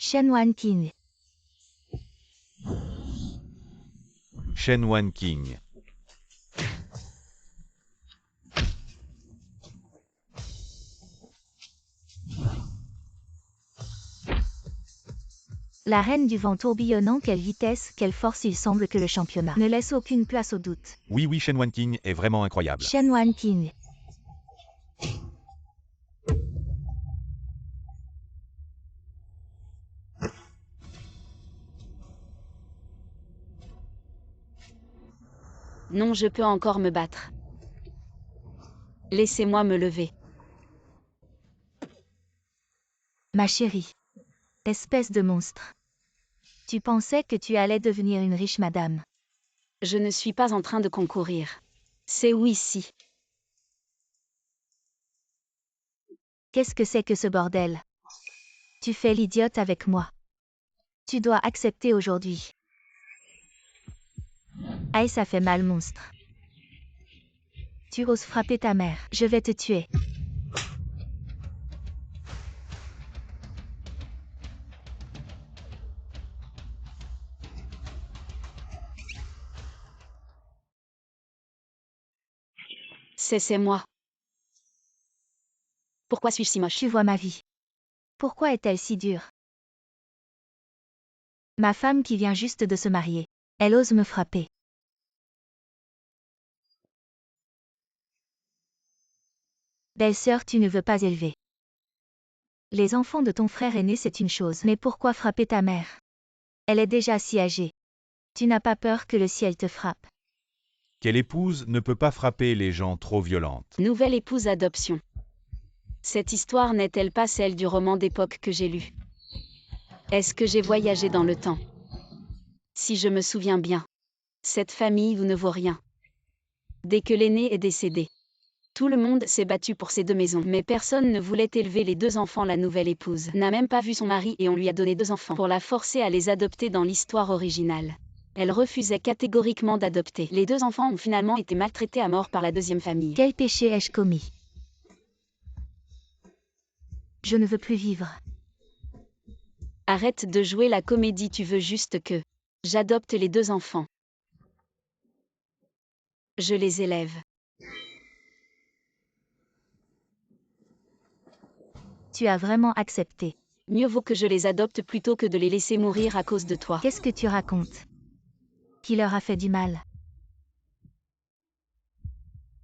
Shen Wanqing. Shen Wanqing. La reine du vent tourbillonnant, quelle vitesse, quelle force, il semble que le championnat ne laisse aucune place au doute. Oui, Shen Wanqing est vraiment incroyable. Shen Wanqing. Non, je peux encore me battre. Laissez-moi me lever. Ma chérie. Espèce de monstre. Tu pensais que tu allais devenir une riche madame. Je ne suis pas en train de concourir. C'est où ici? Qu'est-ce que c'est que ce bordel? Tu fais l'idiote avec moi. Tu dois accepter aujourd'hui. Aïe, ça fait mal, monstre. Tu oses frapper ta mère, je vais te tuer. C'est moi. Pourquoi suis-je si moche? Tu vois ma vie. Pourquoi est-elle si dure? Ma femme qui vient juste de se marier. Elle ose me frapper. Belle-sœur, tu ne veux pas élever. Les enfants de ton frère aîné, c'est une chose, mais pourquoi frapper ta mère? Elle est déjà si âgée. Tu n'as pas peur que le ciel te frappe? Quelle épouse ne peut pas frapper les gens trop violentes? Nouvelle épouse adoption. Cette histoire n'est-elle pas celle du roman d'époque que j'ai lu? Est-ce que j'ai voyagé dans le temps? Si je me souviens bien. Cette famille ne vaut rien. Dès que l'aîné est décédé, tout le monde s'est battu pour ces deux maisons, mais personne ne voulait élever les deux enfants. La nouvelle épouse n'a même pas vu son mari et on lui a donné deux enfants pour la forcer à les adopter dans l'histoire originale. Elle refusait catégoriquement d'adopter. Les deux enfants ont finalement été maltraités à mort par la deuxième famille. Quel péché ai-je commis? Je ne veux plus vivre. Arrête de jouer la comédie, tu veux juste que j'adopte les deux enfants. Je les élève. Tu as vraiment accepté. Mieux vaut que je les adopte plutôt que de les laisser mourir à cause de toi. Qu'est-ce que tu racontes? Qui leur a fait du mal?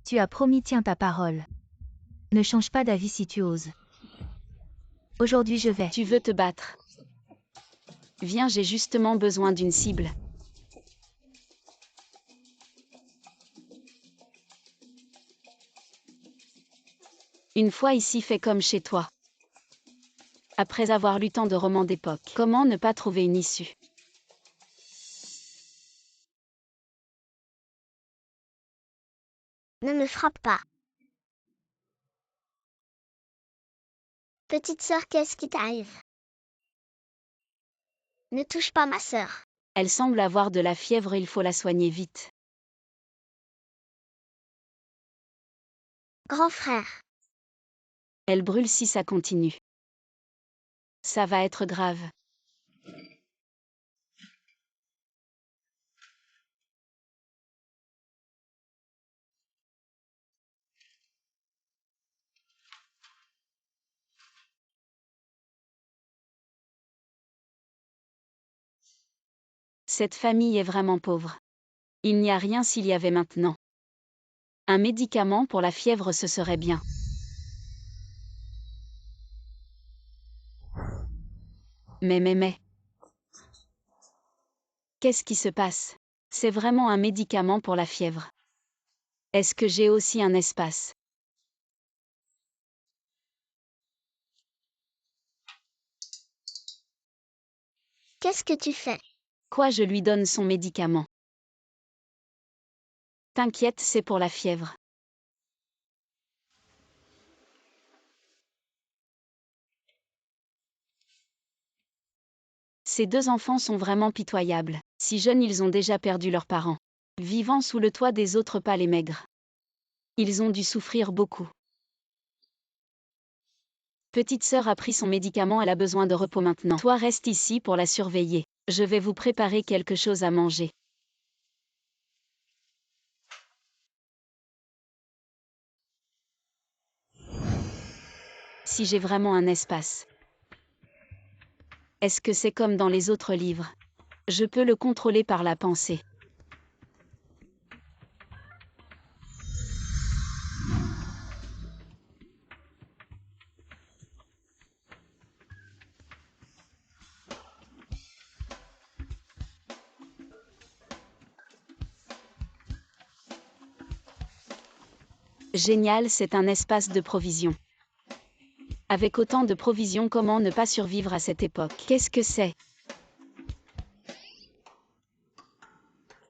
Tu as promis, tiens ta parole. Ne change pas d'avis si tu oses. Aujourd'hui je vais. Tu veux te battre? Viens, j'ai justement besoin d'une cible. Une fois ici, fais comme chez toi. Après avoir lu tant de romans d'époque, comment ne pas trouver une issue? Ne me frappe pas. Petite sœur, qu'est-ce qui t'arrive? Ne touche pas ma sœur. Elle semble avoir de la fièvre, il faut la soigner vite. Grand frère. Elle brûle si ça continue. Ça va être grave. Cette famille est vraiment pauvre. Il n'y a rien s'il y avait maintenant. Un médicament pour la fièvre, ce serait bien. Mais. Qu'est-ce qui se passe? C'est vraiment un médicament pour la fièvre. Est-ce que j'ai aussi un espace? Qu'est-ce que tu fais? Quoi, je lui donne son médicament? T'inquiète, c'est pour la fièvre. Ces deux enfants sont vraiment pitoyables. Si jeunes, ils ont déjà perdu leurs parents. Vivant sous le toit des autres, pas les maigres. Ils ont dû souffrir beaucoup. Petite sœur a pris son médicament, elle a besoin de repos maintenant. Toi reste ici pour la surveiller. Je vais vous préparer quelque chose à manger. Si j'ai vraiment un espace. Est-ce que c'est comme dans les autres livres? Je peux le contrôler par la pensée. Génial, c'est un espace de provision. Avec autant de provisions, comment ne pas survivre à cette époque? Qu'est-ce que c'est?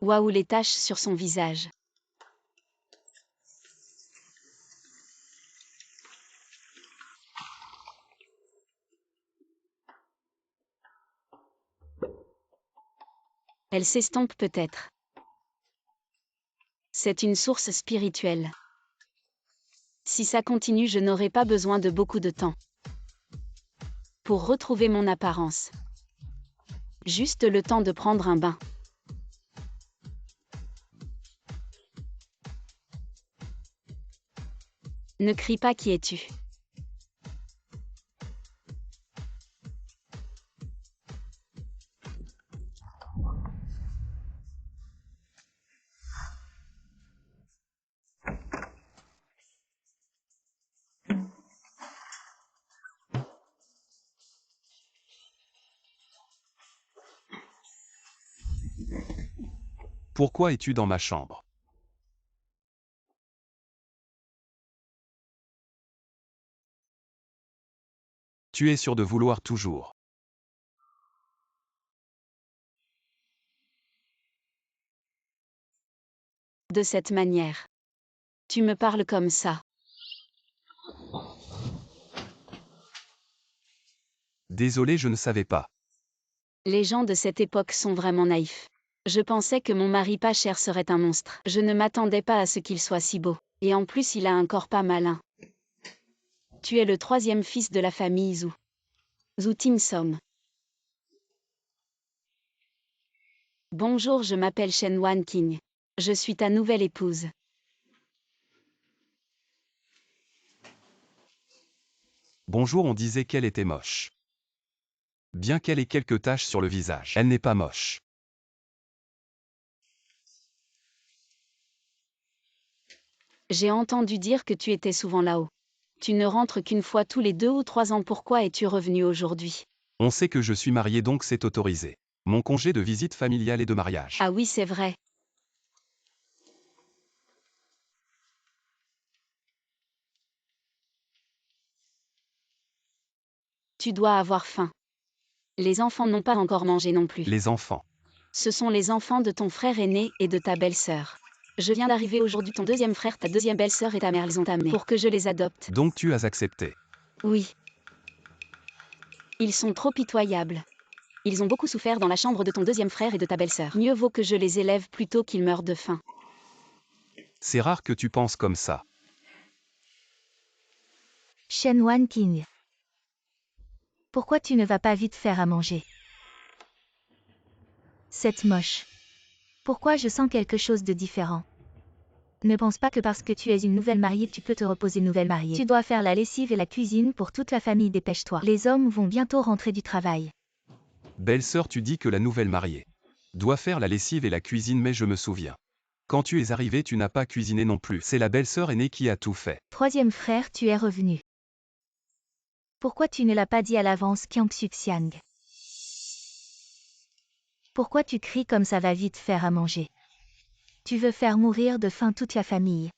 Waouh, les taches sur son visage. Elle s'estompe peut-être. C'est une source spirituelle. Si ça continue, je n'aurai pas besoin de beaucoup de temps pour retrouver mon apparence. Juste le temps de prendre un bain. Ne crie pas, qui es-tu? Pourquoi es-tu dans ma chambre? Tu es sûr de vouloir toujours. De cette manière. Tu me parles comme ça. Désolé, je ne savais pas. Les gens de cette époque sont vraiment naïfs. Je pensais que mon mari pas cher serait un monstre. Je ne m'attendais pas à ce qu'il soit si beau. Et en plus il a un corps pas malin. Tu es le 3e fils de la famille Zhu. Zhu Tim Som. Bonjour, je m'appelle Shen Wan King. Je suis ta nouvelle épouse. Bonjour, on disait qu'elle était moche. Bien qu'elle ait quelques taches sur le visage, elle n'est pas moche. J'ai entendu dire que tu étais souvent là-haut. Tu ne rentres qu'une fois tous les 2 ou 3 ans, pourquoi es-tu revenu aujourd'hui? On sait que je suis marié, donc c'est autorisé. Mon congé de visite familiale et de mariage. Ah oui, c'est vrai. Tu dois avoir faim. Les enfants n'ont pas encore mangé non plus. Les enfants. Ce sont les enfants de ton frère aîné et de ta belle-sœur. Je viens d'arriver aujourd'hui, ton 2e frère, ta 2e belle-sœur et ta mère les ont amenés pour que je les adopte. Donc tu as accepté. Oui. Ils sont trop pitoyables. Ils ont beaucoup souffert dans la chambre de ton 2e frère et de ta belle-sœur. Mieux vaut que je les élève plutôt qu'ils meurent de faim. C'est rare que tu penses comme ça. Shen Wan King. Pourquoi tu ne vas pas vite faire à manger? C'est moche. Pourquoi je sens quelque chose de différent? Ne pense pas que parce que tu es une nouvelle mariée tu peux te reposer nouvelle mariée. Tu dois faire la lessive et la cuisine pour toute la famille, dépêche-toi. Les hommes vont bientôt rentrer du travail. Belle-sœur, tu dis que la nouvelle mariée doit faire la lessive et la cuisine, mais je me souviens. Quand tu es arrivé, tu n'as pas cuisiné non plus. C'est la belle-sœur aînée qui a tout fait. 3e frère, tu es revenu. Pourquoi tu ne l'as pas dit à l'avance, Kiang Xiang? Pourquoi tu cries comme ça? Va vite faire à manger. Tu veux faire mourir de faim toute la famille.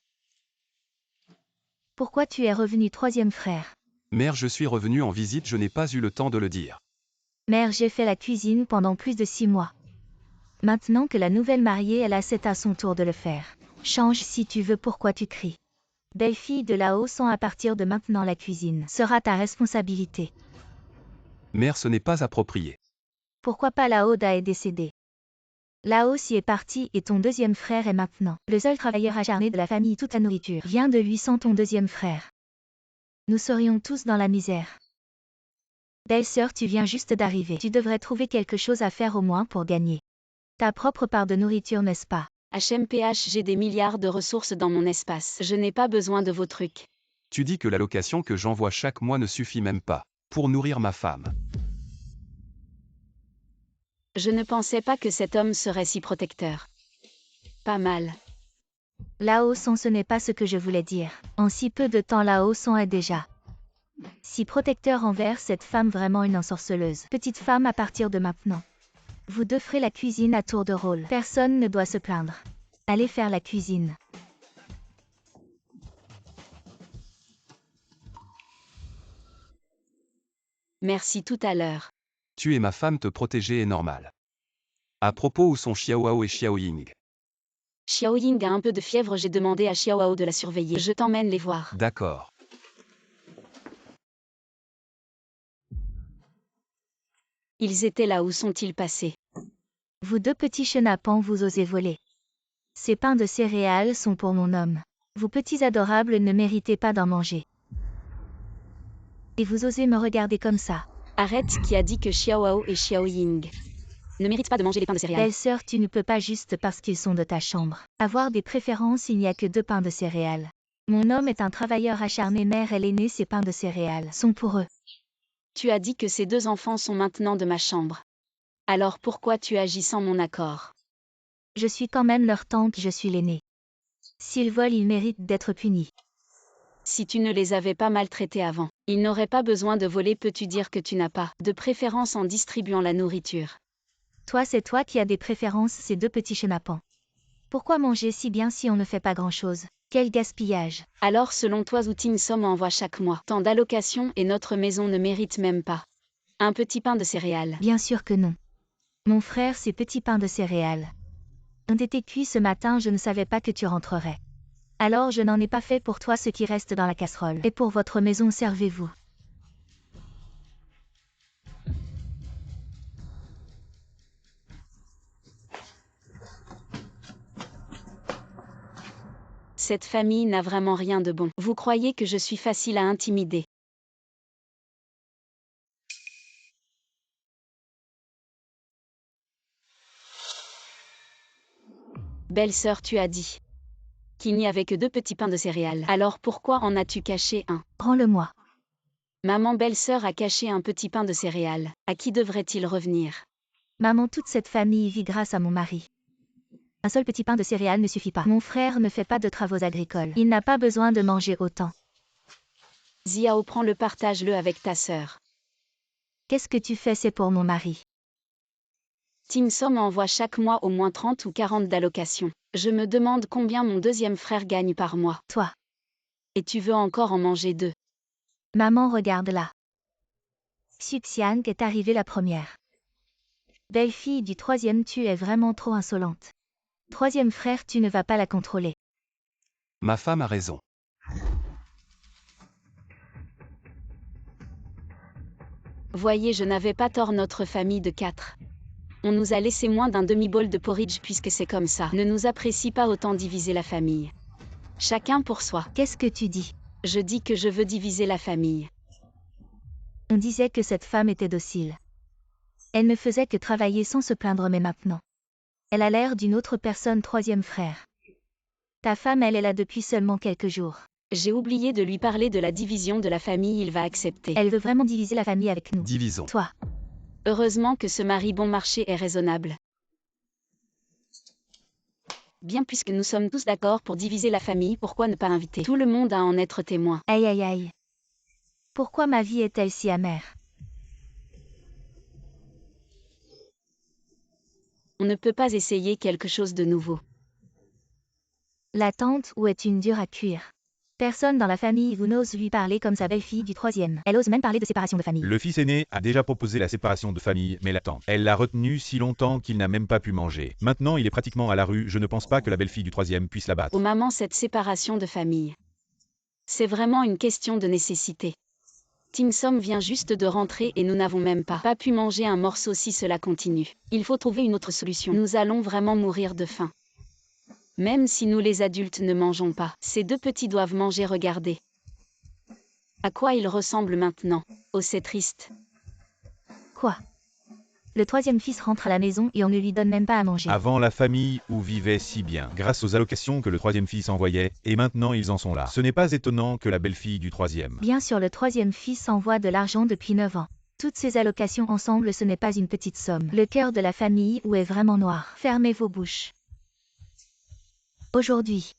Pourquoi tu es revenu, 3e frère? Mère, je suis revenu en visite, je n'ai pas eu le temps de le dire. Mère, j'ai fait la cuisine pendant plus de 6 mois. Maintenant que la nouvelle mariée est là, c'est à son tour de le faire. Change si tu veux, pourquoi tu cries? Belle-fille de là-haut, sans à partir de maintenant la cuisine sera ta responsabilité. Mère, ce n'est pas approprié. Pourquoi pas? Lao Da est décédé. Lao Si est parti et ton 2e frère est maintenant le seul travailleur acharné de la famille. Toute la nourriture vient de lui sans ton 2e frère. Nous serions tous dans la misère. Belle-sœur, tu viens juste d'arriver. Tu devrais trouver quelque chose à faire au moins pour gagner ta propre part de nourriture, n'est-ce pas? HMPH, j'ai des milliards de ressources dans mon espace. Je n'ai pas besoin de vos trucs. Tu dis que l'allocation que j'envoie chaque mois ne suffit même pas pour nourrir ma femme. Je ne pensais pas que cet homme serait si protecteur. Pas mal. Lao Son, ce n'est pas ce que je voulais dire. En si peu de temps, Lao Son est déjà si protecteur envers cette femme, vraiment une ensorceleuse. Petite femme, à partir de maintenant, vous deux ferez la cuisine à tour de rôle. Personne ne doit se plaindre. Allez faire la cuisine. Merci, tout à l'heure. Tu et ma femme te protéger est normal. À propos, où sont Xiaohao et Xiaoying? Xiaoying a un peu de fièvre, j'ai demandé à Xiaohao de la surveiller. Je t'emmène les voir. D'accord. Ils étaient là, où sont-ils passés? Vous deux petits chenapans, vous osez voler. Ces pains de céréales sont pour mon homme. Vous petits adorables ne méritez pas d'en manger. Et vous osez me regarder comme ça. Arrête, qui a dit que Xiaohao et Xiaoying ne méritent pas de manger les pains de céréales? Belle-sœur, tu ne peux pas juste parce qu'ils sont de ta chambre avoir des préférences, il n'y a que 2 pains de céréales. Mon homme est un travailleur acharné, mère et l'aîné, ces pains de céréales sont pour eux. Tu as dit que ces 2 enfants sont maintenant de ma chambre. Alors pourquoi tu agis sans mon accord? Je suis quand même leur tante, je suis l'aînée. S'ils volent, ils méritent d'être punis. Si tu ne les avais pas maltraités avant, ils n'auraient pas besoin de voler. Peux-tu dire que tu n'as pas de préférence en distribuant la nourriture? Toi, c'est toi qui as des préférences, ces 2 petits chenapans. Pourquoi manger si bien si on ne fait pas grand-chose? Quel gaspillage! Alors selon toi, Tin Som envoie chaque mois tant d'allocations et notre maison ne mérite même pas un petit pain de céréales? Bien sûr que non. Mon frère, ces petits pains de céréales ont été cuits ce matin, je ne savais pas que tu rentrerais. Alors je n'en ai pas fait pour toi, ce qui reste dans la casserole. Et pour votre maison, servez-vous. Cette famille n'a vraiment rien de bon. Vous croyez que je suis facile à intimider? Belle-sœur, tu as dit qu'il n'y avait que 2 petits pains de céréales. Alors pourquoi en as-tu caché un? Rends-le-moi. Maman, belle-sœur a caché un petit pain de céréales. À qui devrait-il revenir? Maman, toute cette famille vit grâce à mon mari. Un seul petit pain de céréales ne suffit pas. Mon frère ne fait pas de travaux agricoles. Il n'a pas besoin de manger autant. Xiao, prends-le, partage-le avec ta sœur. Qu'est-ce que tu fais? C'est pour mon mari. Tin Som envoie chaque mois au moins 30 ou 40 d'allocations. Je me demande combien mon deuxième frère gagne par mois. Toi. Et tu veux encore en manger 2? Maman, regarde là. Xuxiang est arrivée la première. Belle-fille du 3e, tu es vraiment trop insolente. 3e frère, tu ne vas pas la contrôler. Ma femme a raison. Voyez, je n'avais pas tort, notre famille de 4. On nous a laissé moins d'un demi-bol de porridge puisque c'est comme ça. Ne nous apprécie pas autant diviser la famille. Chacun pour soi. Qu'est-ce que tu dis? Je dis que je veux diviser la famille. On disait que cette femme était docile. Elle ne faisait que travailler sans se plaindre, mais maintenant, elle a l'air d'une autre personne. 3e frère. Ta femme, elle est là depuis seulement quelques jours. J'ai oublié de lui parler de la division de la famille, il va accepter. Elle veut vraiment diviser la famille avec nous. Divisons. Toi. Heureusement que ce mari bon marché est raisonnable. Bien, puisque nous sommes tous d'accord pour diviser la famille, pourquoi ne pas inviter tout le monde à en être témoin? Aïe aïe aïe. Pourquoi ma vie est-elle si amère? On ne peut pas essayer quelque chose de nouveau. La tante, où est une dure à cuire. Personne dans la famille vous n'ose lui parler comme sa belle-fille du 3e. Elle ose même parler de séparation de famille. Le fils aîné a déjà proposé la séparation de famille, mais la tante, elle l'a retenu si longtemps qu'il n'a même pas pu manger. Maintenant, il est pratiquement à la rue, je ne pense pas que la belle-fille du 3e puisse la battre. Oh maman, cette séparation de famille. C'est vraiment une question de nécessité. Tin Som vient juste de rentrer et nous n'avons même pas pu manger un morceau si cela continue. Il faut trouver une autre solution. Nous allons vraiment mourir de faim. Même si nous les adultes ne mangeons pas, ces 2 petits doivent manger, regardez. À quoi il ressemble maintenant? Oh, c'est triste. Quoi? Le troisième fils rentre à la maison et on ne lui donne même pas à manger. Avant la famille où vivait si bien, grâce aux allocations que le troisième fils envoyait, et maintenant ils en sont là. Ce n'est pas étonnant que la belle-fille du troisième. Bien sûr, le troisième fils envoie de l'argent depuis 9 ans. Toutes ces allocations ensemble, ce n'est pas une petite somme. Le cœur de la famille où est vraiment noir. Fermez vos bouches. Aujourd'hui.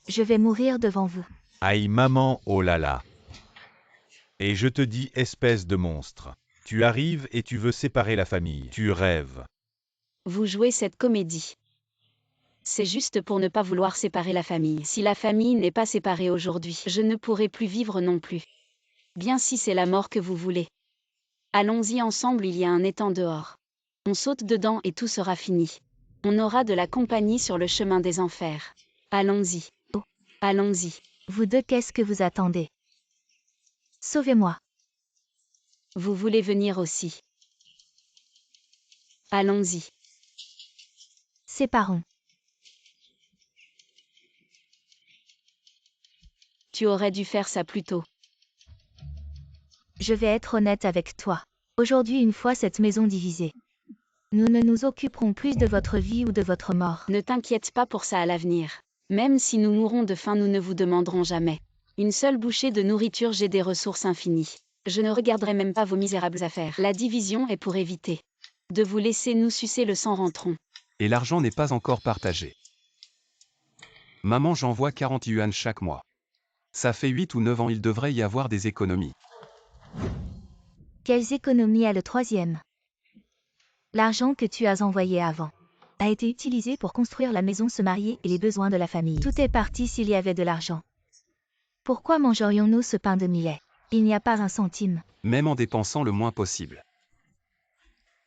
Je vais mourir devant vous. Aïe maman, oh là là. Et je te dis, espèce de monstre. Tu arrives et tu veux séparer la famille. Tu rêves. Vous jouez cette comédie. C'est juste pour ne pas vouloir séparer la famille. Si la famille n'est pas séparée aujourd'hui, je ne pourrai plus vivre non plus. Bien si c'est la mort que vous voulez. Allons-y ensemble, il y a un étang dehors. On saute dedans et tout sera fini. On aura de la compagnie sur le chemin des enfers. Allons-y. Oh. Allons-y. Vous deux, qu'est-ce que vous attendez? Sauvez-moi. Vous voulez venir aussi. Allons-y. Séparons. Tu aurais dû faire ça plus tôt. Je vais être honnête avec toi. Aujourd'hui, une fois cette maison divisée, nous ne nous occuperons plus de votre vie ou de votre mort. Ne t'inquiète pas pour ça à l'avenir. Même si nous mourrons de faim, nous ne vous demanderons jamais une seule bouchée de nourriture, j'ai des ressources infinies. Je ne regarderai même pas vos misérables affaires. La division est pour éviter de vous laisser nous sucer le sang, rentrons. Et l'argent n'est pas encore partagé. Maman, j'envoie 40 yuan chaque mois. Ça fait 8 ou 9 ans, il devrait y avoir des économies. Quelles économies a le troisième? L'argent que tu as envoyé avant a été utilisé pour construire la maison, se marier et les besoins de la famille. Tout est parti s'il y avait de l'argent. Pourquoi mangerions-nous ce pain de millet? Il n'y a pas un centime. Même en dépensant le moins possible.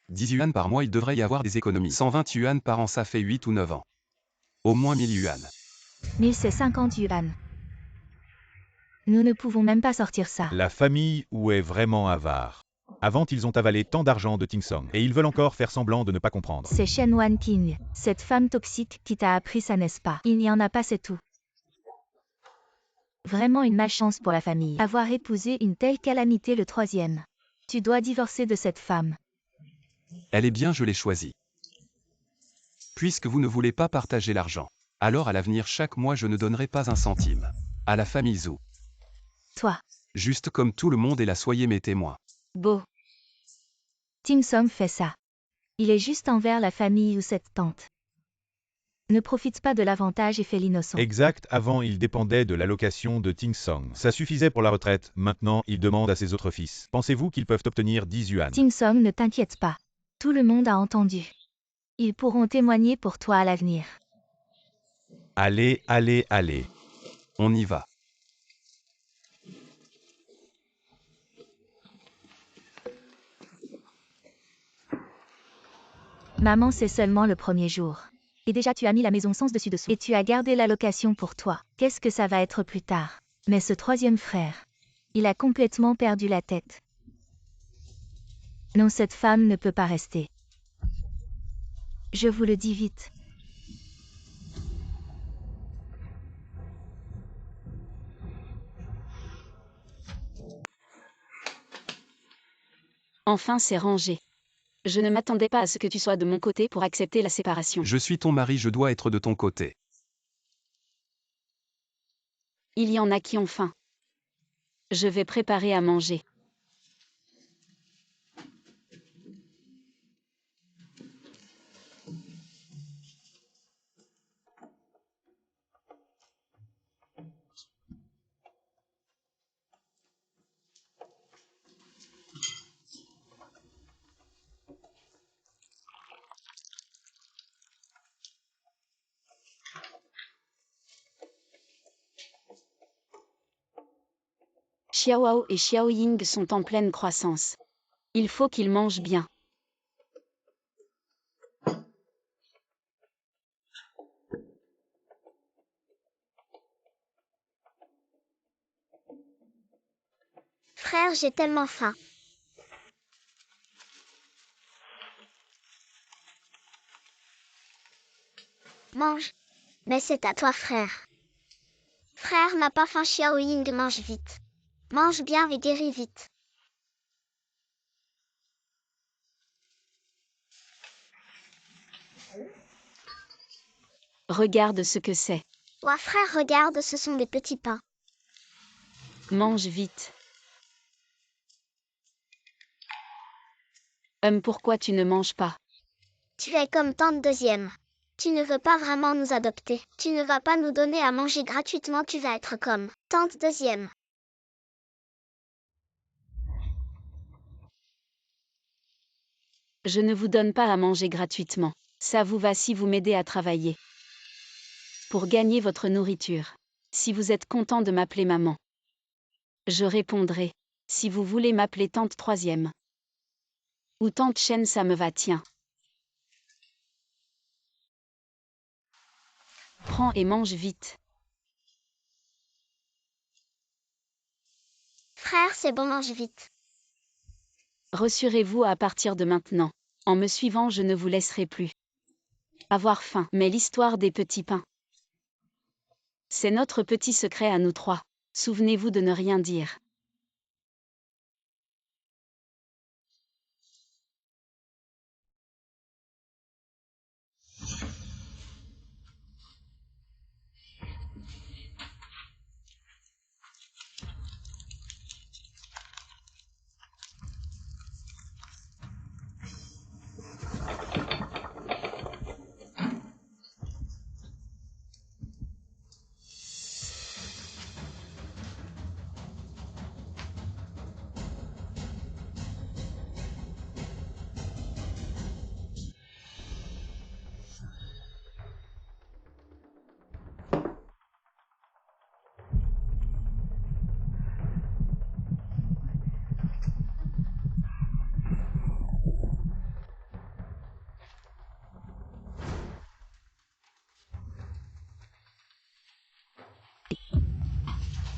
10 yuan par mois, il devrait y avoir des économies. 120 yuan par an, ça fait 8 ou 9 ans. Au moins 1000 yuan. 1000, c'est 50 yuan. Nous ne pouvons même pas sortir ça. La famille où est vraiment avare. Avant, ils ont avalé tant d'argent de Ting Song, et ils veulent encore faire semblant de ne pas comprendre. C'est Shen Wan King, cette femme toxique qui t'a appris ça, n'est-ce pas? Il n'y en a pas, c'est tout. Vraiment une malchance pour la famille. Avoir épousé une telle calamité, le troisième. Tu dois divorcer de cette femme. Elle est bien, je l'ai choisie. Puisque vous ne voulez pas partager l'argent, alors à l'avenir chaque mois je ne donnerai pas un centime. À la famille Zhou. Toi. Juste comme tout le monde est là, soyez mes témoins. Beau. Ting Song fait ça. Il est juste envers la famille ou cette tante. Ne profite pas de l'avantage et fais l'innocent. Exact, avant il dépendait de l'allocation de Ting Song. Ça suffisait pour la retraite, maintenant il demande à ses autres fils. Pensez-vous qu'ils peuvent obtenir 10 yuan? Ting Song, ne t'inquiète pas. Tout le monde a entendu. Ils pourront témoigner pour toi à l'avenir. Allez, allez, allez. On y va. Maman, c'est seulement le premier jour. Et déjà tu as mis la maison sens dessus dessous. Et tu as gardé l'allocation pour toi. Qu'est-ce que ça va être plus tard? Mais ce troisième frère, il a complètement perdu la tête. Non, cette femme ne peut pas rester. Je vous le dis vite. Enfin, c'est rangé. Je ne m'attendais pas à ce que tu sois de mon côté pour accepter la séparation. Je suis ton mari, je dois être de ton côté. Il y en a qui ont faim. Je vais préparer à manger. Xiaoao et Xiaoying sont en pleine croissance. Il faut qu'ils mangent bien. Frère, j'ai tellement faim. Mange. Mais c'est à toi, frère. Frère n'a pas faim, Xiao Ying, mange vite. Mange bien et guéris vite. Regarde ce que c'est. Ouah, frère, regarde, ce sont des petits pains. Mange vite. Pourquoi tu ne manges pas? Tu es comme tante deuxième. Tu ne veux pas vraiment nous adopter. Tu ne vas pas nous donner à manger gratuitement, tu vas être comme tante deuxième. Je ne vous donne pas à manger gratuitement. Ça vous va si vous m'aidez à travailler. Pour gagner votre nourriture. Si vous êtes content de m'appeler maman. Je répondrai. Si vous voulez m'appeler tante troisième. Ou tante Chen, ça me va, tiens. Prends et mange vite. Frère, c'est bon, mange vite. Rassurez-vous à partir de maintenant. En me suivant, je ne vous laisserai plus avoir faim. Mais l'histoire des petits pains. C'est notre petit secret à nous trois. Souvenez-vous de ne rien dire.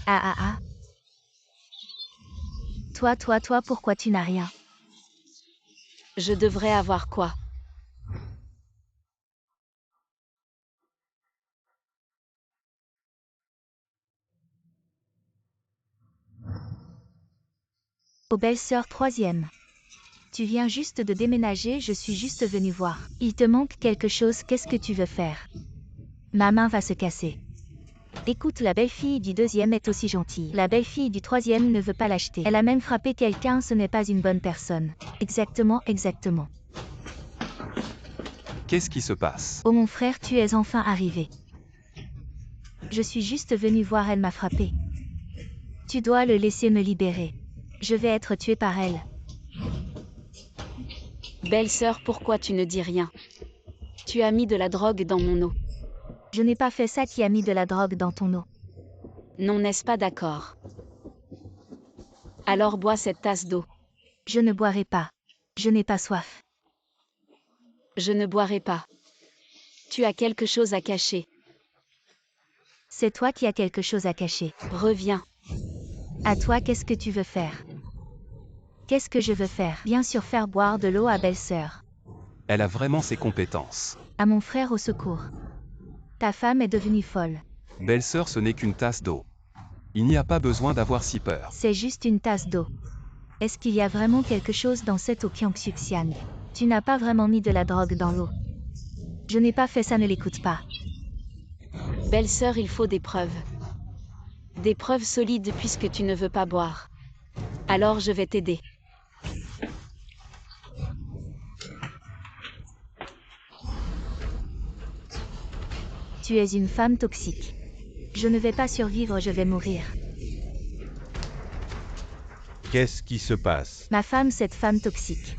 Ah. Toi, pourquoi tu n'as rien? Je devrais avoir quoi? Oh belle-sœur troisième. Tu viens juste de déménager, je suis juste venue voir. Il te manque quelque chose, qu'est-ce que tu veux faire? Ma main va se casser. Écoute, la belle-fille du deuxième est aussi gentille. La belle-fille du troisième ne veut pas l'acheter. Elle a même frappé quelqu'un, ce n'est pas une bonne personne. Exactement. Qu'est-ce qui se passe? Oh mon frère, tu es enfin arrivé. Je suis juste venue voir, elle m'a frappé. Tu dois le laisser me libérer. Je vais être tuée par elle. Belle-sœur, pourquoi tu ne dis rien? Tu as mis de la drogue dans mon eau. Je n'ai pas fait ça, qui a mis de la drogue dans ton eau. Non, n'est-ce pas d'accord? Alors bois cette tasse d'eau. Je ne boirai pas. Je n'ai pas soif. Je ne boirai pas. Tu as quelque chose à cacher. C'est toi qui as quelque chose à cacher. Reviens. À toi, qu'est-ce que tu veux faire? Qu'est-ce que je veux faire? Bien sûr, faire boire de l'eau à belle-sœur. Elle a vraiment ses compétences. À mon frère, au secours. Ta femme est devenue folle. Belle-sœur, ce n'est qu'une tasse d'eau. Il n'y a pas besoin d'avoir si peur. C'est juste une tasse d'eau. Est-ce qu'il y a vraiment quelque chose dans cette eau, Kyang-Suk-Siang? Tu n'as pas vraiment mis de la drogue dans l'eau. Je n'ai pas fait ça, ne l'écoute pas. Belle-sœur, il faut des preuves. Des preuves solides puisque tu ne veux pas boire. Alors je vais t'aider. Tu es une femme toxique. Je ne vais pas survivre, je vais mourir. Qu'est-ce qui se passe? Ma femme, cette femme toxique.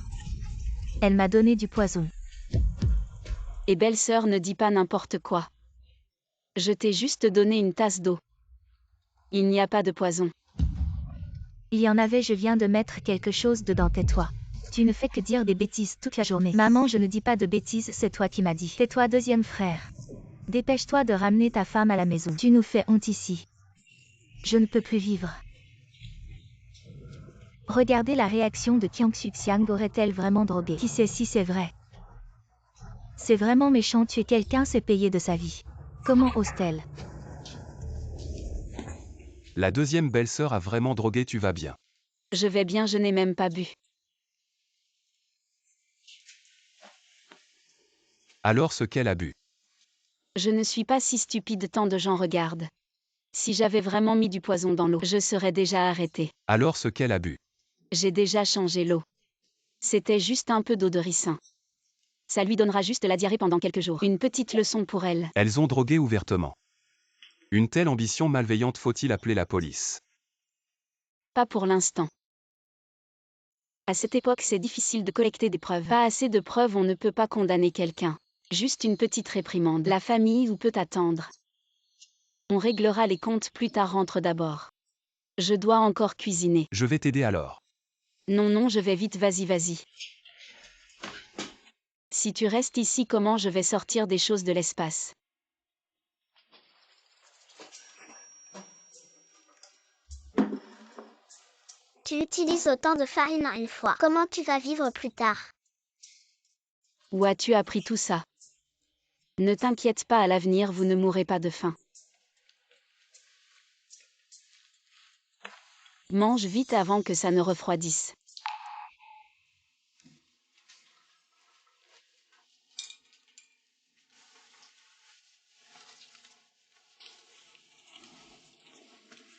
Elle m'a donné du poison. Et belle-sœur, ne dis pas n'importe quoi. Je t'ai juste donné une tasse d'eau. Il n'y a pas de poison. Il y en avait, je viens de mettre quelque chose dedans, tais-toi. Tu ne fais que dire des bêtises toute la journée. Maman, je ne dis pas de bêtises, c'est toi qui m'as dit. Tais-toi, deuxième frère. Dépêche-toi de ramener ta femme à la maison. Tu nous fais honte ici. Je ne peux plus vivre. Regardez la réaction de Kyang-Suk-Siang, aurait-elle vraiment drogué? Qui sait si c'est vrai? C'est vraiment méchant, tuer quelqu'un, c'est payer de sa vie. Comment ose-t-elle? La deuxième belle-sœur a vraiment drogué, tu vas bien. Je vais bien, je n'ai même pas bu. Alors ce qu'elle a bu. Je ne suis pas si stupide, tant de gens regardent. Si j'avais vraiment mis du poison dans l'eau, je serais déjà arrêtée. Alors ce qu'elle a bu. J'ai déjà changé l'eau. C'était juste un peu d'eau de ricin. Ça lui donnera juste la diarrhée pendant quelques jours. Une petite leçon pour elle. Elles ont drogué ouvertement. Une telle ambition malveillante, faut-il appeler la police? Pas pour l'instant. À cette époque, c'est difficile de collecter des preuves. Pas assez de preuves, on ne peut pas condamner quelqu'un. Juste une petite réprimande. La famille ou peut attendre. On réglera les comptes plus tard, rentre d'abord. Je dois encore cuisiner. Je vais t'aider alors. Non, je vais vite, vas-y. Si tu restes ici, comment je vais sortir des choses de l'espace? Tu utilises autant de farine en une fois. Comment tu vas vivre plus tard? Où as-tu appris tout ça? Ne t'inquiète pas, à l'avenir, vous ne mourrez pas de faim. Mange vite avant que ça ne refroidisse.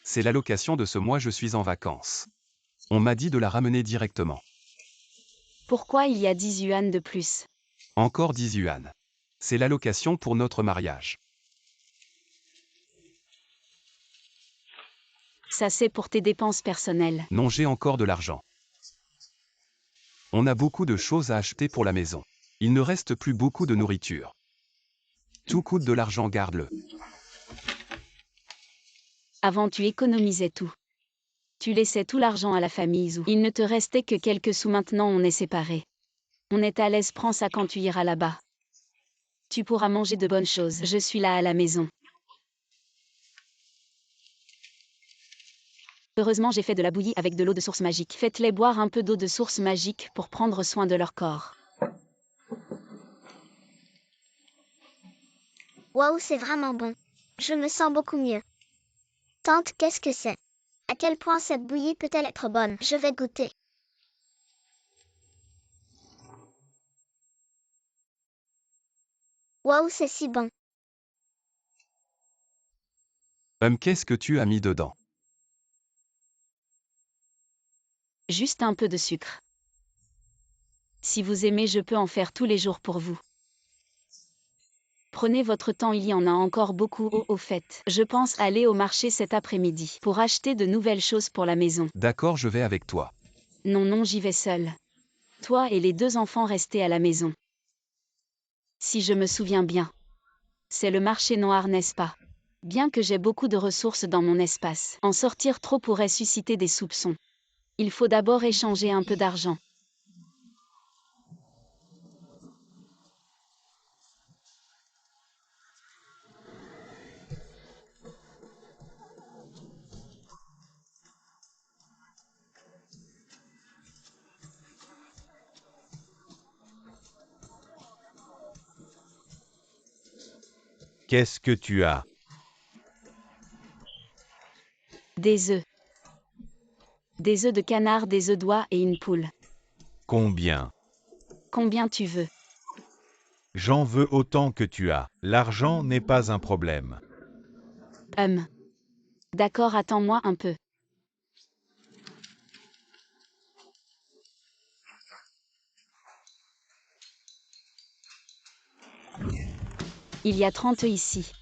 C'est l'allocation de ce mois, je suis en vacances. On m'a dit de la ramener directement. Pourquoi il y a 10 yuan de plus? Encore 10 yuan. C'est l'allocation pour notre mariage. Ça c'est pour tes dépenses personnelles. Non, j'ai encore de l'argent. On a beaucoup de choses à acheter pour la maison. Il ne reste plus beaucoup de nourriture. Tout coûte de l'argent, garde-le. Avant tu économisais tout. Tu laissais tout l'argent à la famille Zhou. Il ne te restait que quelques sous, maintenant on est séparés. On est à l'aise, prends ça quand tu iras là-bas. Tu pourras manger de bonnes choses, je suis là à la maison. Heureusement j'ai fait de la bouillie avec de l'eau de source magique. Faites-les boire un peu d'eau de source magique pour prendre soin de leur corps. Waouh, c'est vraiment bon. Je me sens beaucoup mieux. Tante, qu'est-ce que c'est? À quel point cette bouillie peut-elle être bonne? Je vais goûter. Waouh, c'est si bon. Qu'est-ce que tu as mis dedans? Juste un peu de sucre. Si vous aimez, je peux en faire tous les jours pour vous. Prenez votre temps, il y en a encore beaucoup. Au fait, je pense aller au marché cet après-midi pour acheter de nouvelles choses pour la maison. D'accord, je vais avec toi. Non, j'y vais seule. Toi et les 2 enfants restez à la maison. Si je me souviens bien. C'est le marché noir, n'est-ce pas? Bien que j'ai beaucoup de ressources dans mon espace, en sortir trop pourrait susciter des soupçons. Il faut d'abord échanger un peu d'argent. Qu'est-ce que tu as? Des œufs. Des œufs de canard, des œufs d'oie et une poule. Combien? Combien tu veux? J'en veux autant que tu as. L'argent n'est pas un problème. D'accord, attends-moi un peu. Il y a 30 œufs ici.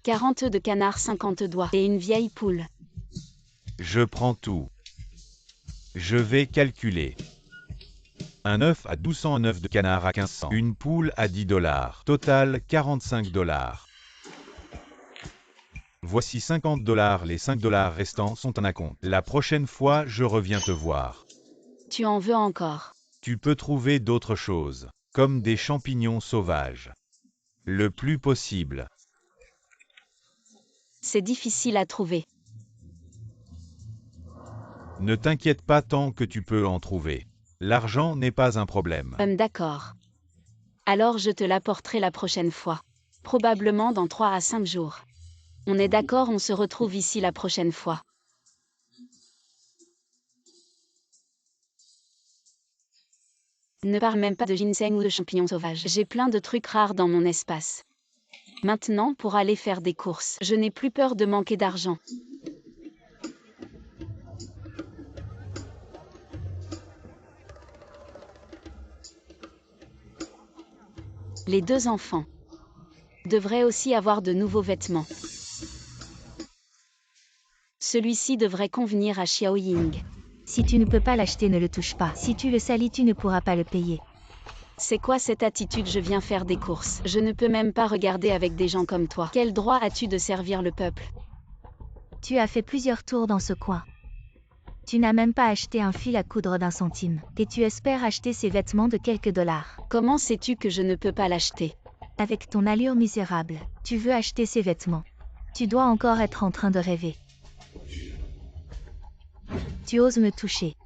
40 œufs de canard, 50 d'oie et une vieille poule. Je prends tout. Je vais calculer. Un œuf à 1200, un œuf de canard à 1500, une poule à 10 $. Total 45 $. Voici 50 $, les 5 $ restants sont en acompte. La prochaine fois, je reviens te voir. Tu en veux encore? Tu peux trouver d'autres choses, comme des champignons sauvages. Le plus possible. C'est difficile à trouver. Ne t'inquiète pas tant que tu peux en trouver. L'argent n'est pas un problème. D'accord. Alors je te l'apporterai la prochaine fois. Probablement dans 3 à 5 jours. On est d'accord, on se retrouve ici la prochaine fois. Ne parle même pas de ginseng ou de champignons sauvages. J'ai plein de trucs rares dans mon espace. Maintenant, pour aller faire des courses, je n'ai plus peur de manquer d'argent. Les 2 enfants devraient aussi avoir de nouveaux vêtements. Celui-ci devrait convenir à Xiao Ying. Si tu ne peux pas l'acheter, ne le touche pas. Si tu le salis, tu ne pourras pas le payer. C'est quoi cette attitude? Je viens faire des courses. Je ne peux même pas regarder avec des gens comme toi. Quel droit as-tu de servir le peuple? Tu as fait plusieurs tours dans ce coin. Tu n'as même pas acheté un fil à coudre d'1 centime. Et tu espères acheter ces vêtements de quelques dollars. Comment sais-tu que je ne peux pas l'acheter? Avec ton allure misérable, tu veux acheter ces vêtements. Tu dois encore être en train de rêver. Tu oses me toucher.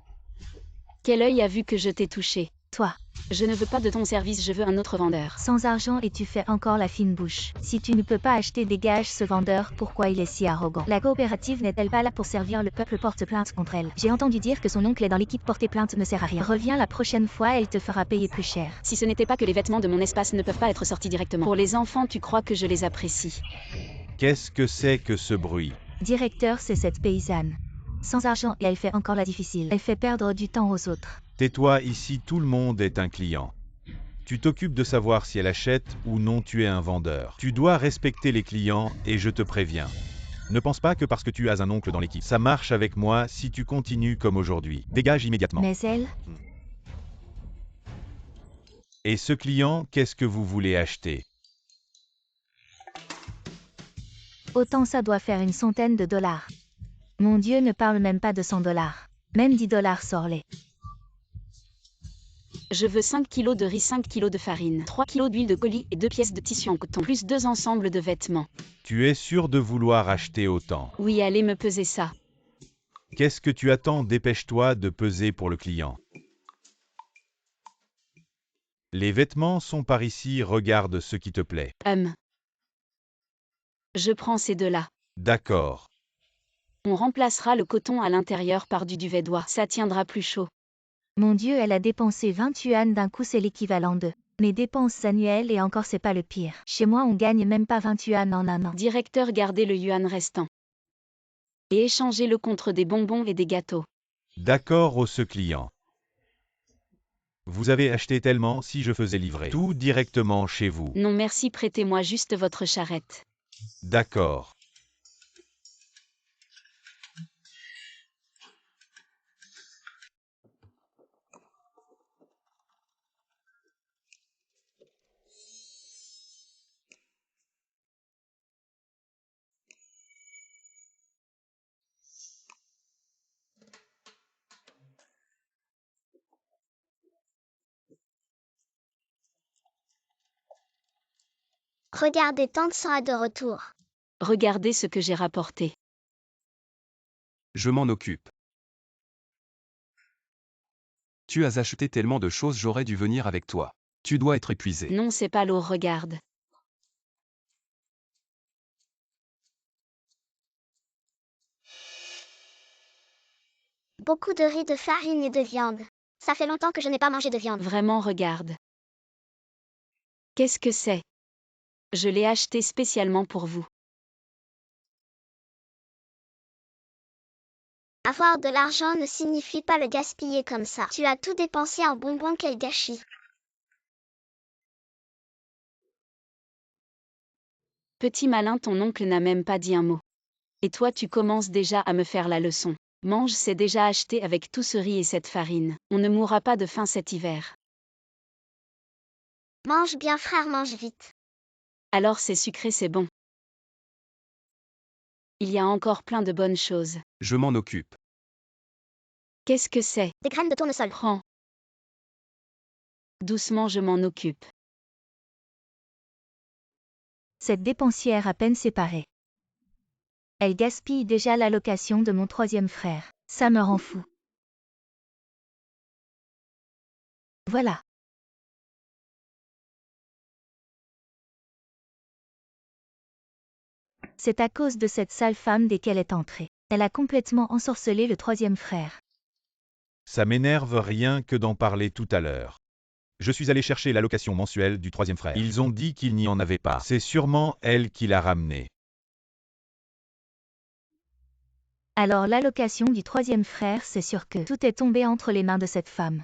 Quel œil a vu que je t'ai touché? Toi, Je ne veux pas de ton service, je veux un autre vendeur. sans argent et tu fais encore la fine bouche. Si tu ne peux pas acheter, dégage ce vendeur. Pourquoi il est si arrogant? La coopérative n'est-elle pas là pour servir le peuple? Porte plainte contre elle. J'ai entendu dire que son oncle est dans l'équipe. Porter plainte ne sert à rien. Reviens la prochaine fois, elle te fera payer plus cher. Si ce n'était pas que les vêtements de mon espace ne peuvent pas être sortis directement. Pour les enfants, tu crois que je les apprécie? Qu'est-ce que c'est que ce bruit? Directeur, c'est cette paysanne. Sans argent et elle fait encore la difficile. Elle fait perdre du temps aux autres. Tais-toi, ici tout le monde est un client. Tu t'occupes de savoir si elle achète ou non, tu es un vendeur. Tu dois respecter les clients et je te préviens. Ne pense pas que parce que tu as un oncle dans l'équipe, ça marche avec moi si tu continues comme aujourd'hui. Dégage immédiatement. Mais elle, Et ce client, qu'est-ce que vous voulez acheter? autant ça doit faire une centaine de dollars. Mon Dieu, ne parle même pas de 100 dollars. Même 10 dollars, sors-les. Je veux 5 kg de riz, 5 kg de farine, 3 kg d'huile de colis et 2 pièces de tissu en coton, plus 2 ensembles de vêtements. Tu es sûr de vouloir acheter autant? Oui, allez me peser ça. Qu'est-ce que tu attends? Dépêche-toi de peser pour le client. Les vêtements sont par ici, regarde ce qui te plaît. Je prends ces 2-là. D'accord. On remplacera le coton à l'intérieur par du duvet d'oie. Ça tiendra plus chaud. Mon Dieu, elle a dépensé 20 yuan d'un coup, c'est l'équivalent de mes dépenses annuelles et encore c'est pas le pire. Chez moi, on gagne même pas 20 yuan en un an. Directeur, gardez le yuan restant. Et échangez-le contre des bonbons et des gâteaux. D'accord au ce client. Vous avez acheté tellement si je faisais livrer tout directement chez vous. Non merci, prêtez-moi juste votre charrette. D'accord. Regardez, tante sera de retour. Regardez ce que j'ai rapporté. Je m'en occupe. Tu as acheté tellement de choses, j'aurais dû venir avec toi. Tu dois être épuisé. Non, c'est pas lourd, regarde. Beaucoup de riz, de farine et de viande. Ça fait longtemps que je n'ai pas mangé de viande. Vraiment, regarde. Qu'est-ce que c'est? Je l'ai acheté spécialement pour vous. Avoir de l'argent ne signifie pas le gaspiller comme ça. Tu as tout dépensé en bonbons, quel gâchis. Petit malin, ton oncle n'a même pas dit un mot. Et toi, tu commences déjà à me faire la leçon. Mange, c'est déjà acheté avec tout ce riz et cette farine. On ne mourra pas de faim cet hiver. Mange bien frère, mange vite. Alors c'est sucré, c'est bon. Il y a encore plein de bonnes choses. Je m'en occupe. Qu'est-ce que c'est? Des graines de tournesol. Prends. Doucement, je m'en occupe. Cette dépensière à peine séparée. Elle gaspille déjà l'allocation de mon 3e frère. Ça me rend fou. Voilà. C'est à cause de cette sale femme dès qu'elle est entrée. Elle a complètement ensorcelé le troisième frère. Ça m'énerve rien que d'en parler tout à l'heure. Je suis allé chercher l'allocation mensuelle du troisième frère. Ils ont dit qu'il n'y en avait pas. C'est sûrement elle qui l'a ramené. Alors l'allocation du troisième frère, c'est sûr que tout est tombé entre les mains de cette femme.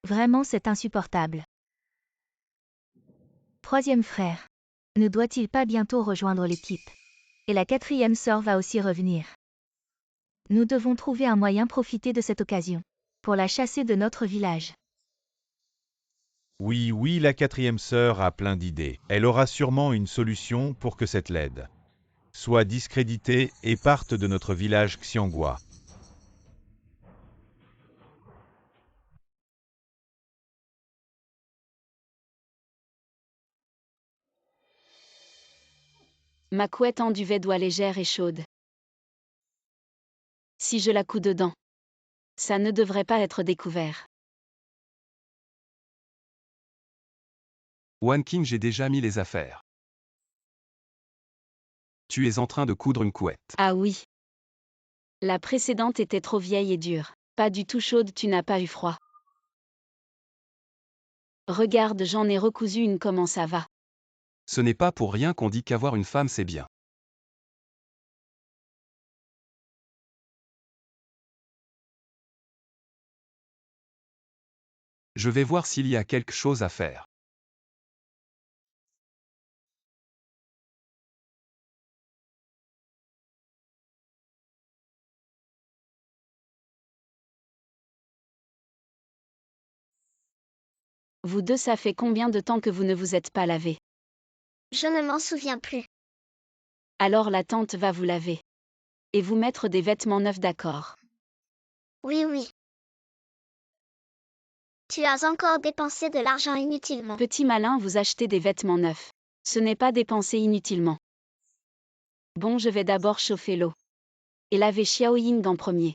Vraiment, c'est insupportable. Troisième frère. Ne doit-il pas bientôt rejoindre l'équipe? Et la quatrième sœur va aussi revenir. Nous devons trouver un moyen de profiter de cette occasion pour la chasser de notre village. Oui, la quatrième sœur a plein d'idées. Elle aura sûrement une solution pour que cette laide soit discréditée et parte de notre village Xianghua. Ma couette en duvet doigt légère et chaude. Si je la couds dedans, ça ne devrait pas être découvert. One King, j'ai déjà mis les affaires. Tu es en train de coudre une couette. Ah oui. La précédente était trop vieille et dure. Pas du tout chaude, tu n'as pas eu froid. Regarde, j'en ai recousu une, comment ça va? Ce n'est pas pour rien qu'on dit qu'avoir une femme c'est bien. Je vais voir s'il y a quelque chose à faire. Vous deux, ça fait combien de temps que vous ne vous êtes pas lavé? Je ne m'en souviens plus. Alors la tante va vous laver. Et vous mettre des vêtements neufs, d'accord? Oui. Tu as encore dépensé de l'argent inutilement. Petit malin, vous achetez des vêtements neufs. Ce n'est pas dépenser inutilement. Bon, je vais d'abord chauffer l'eau. Et laver Xiaoying en premier.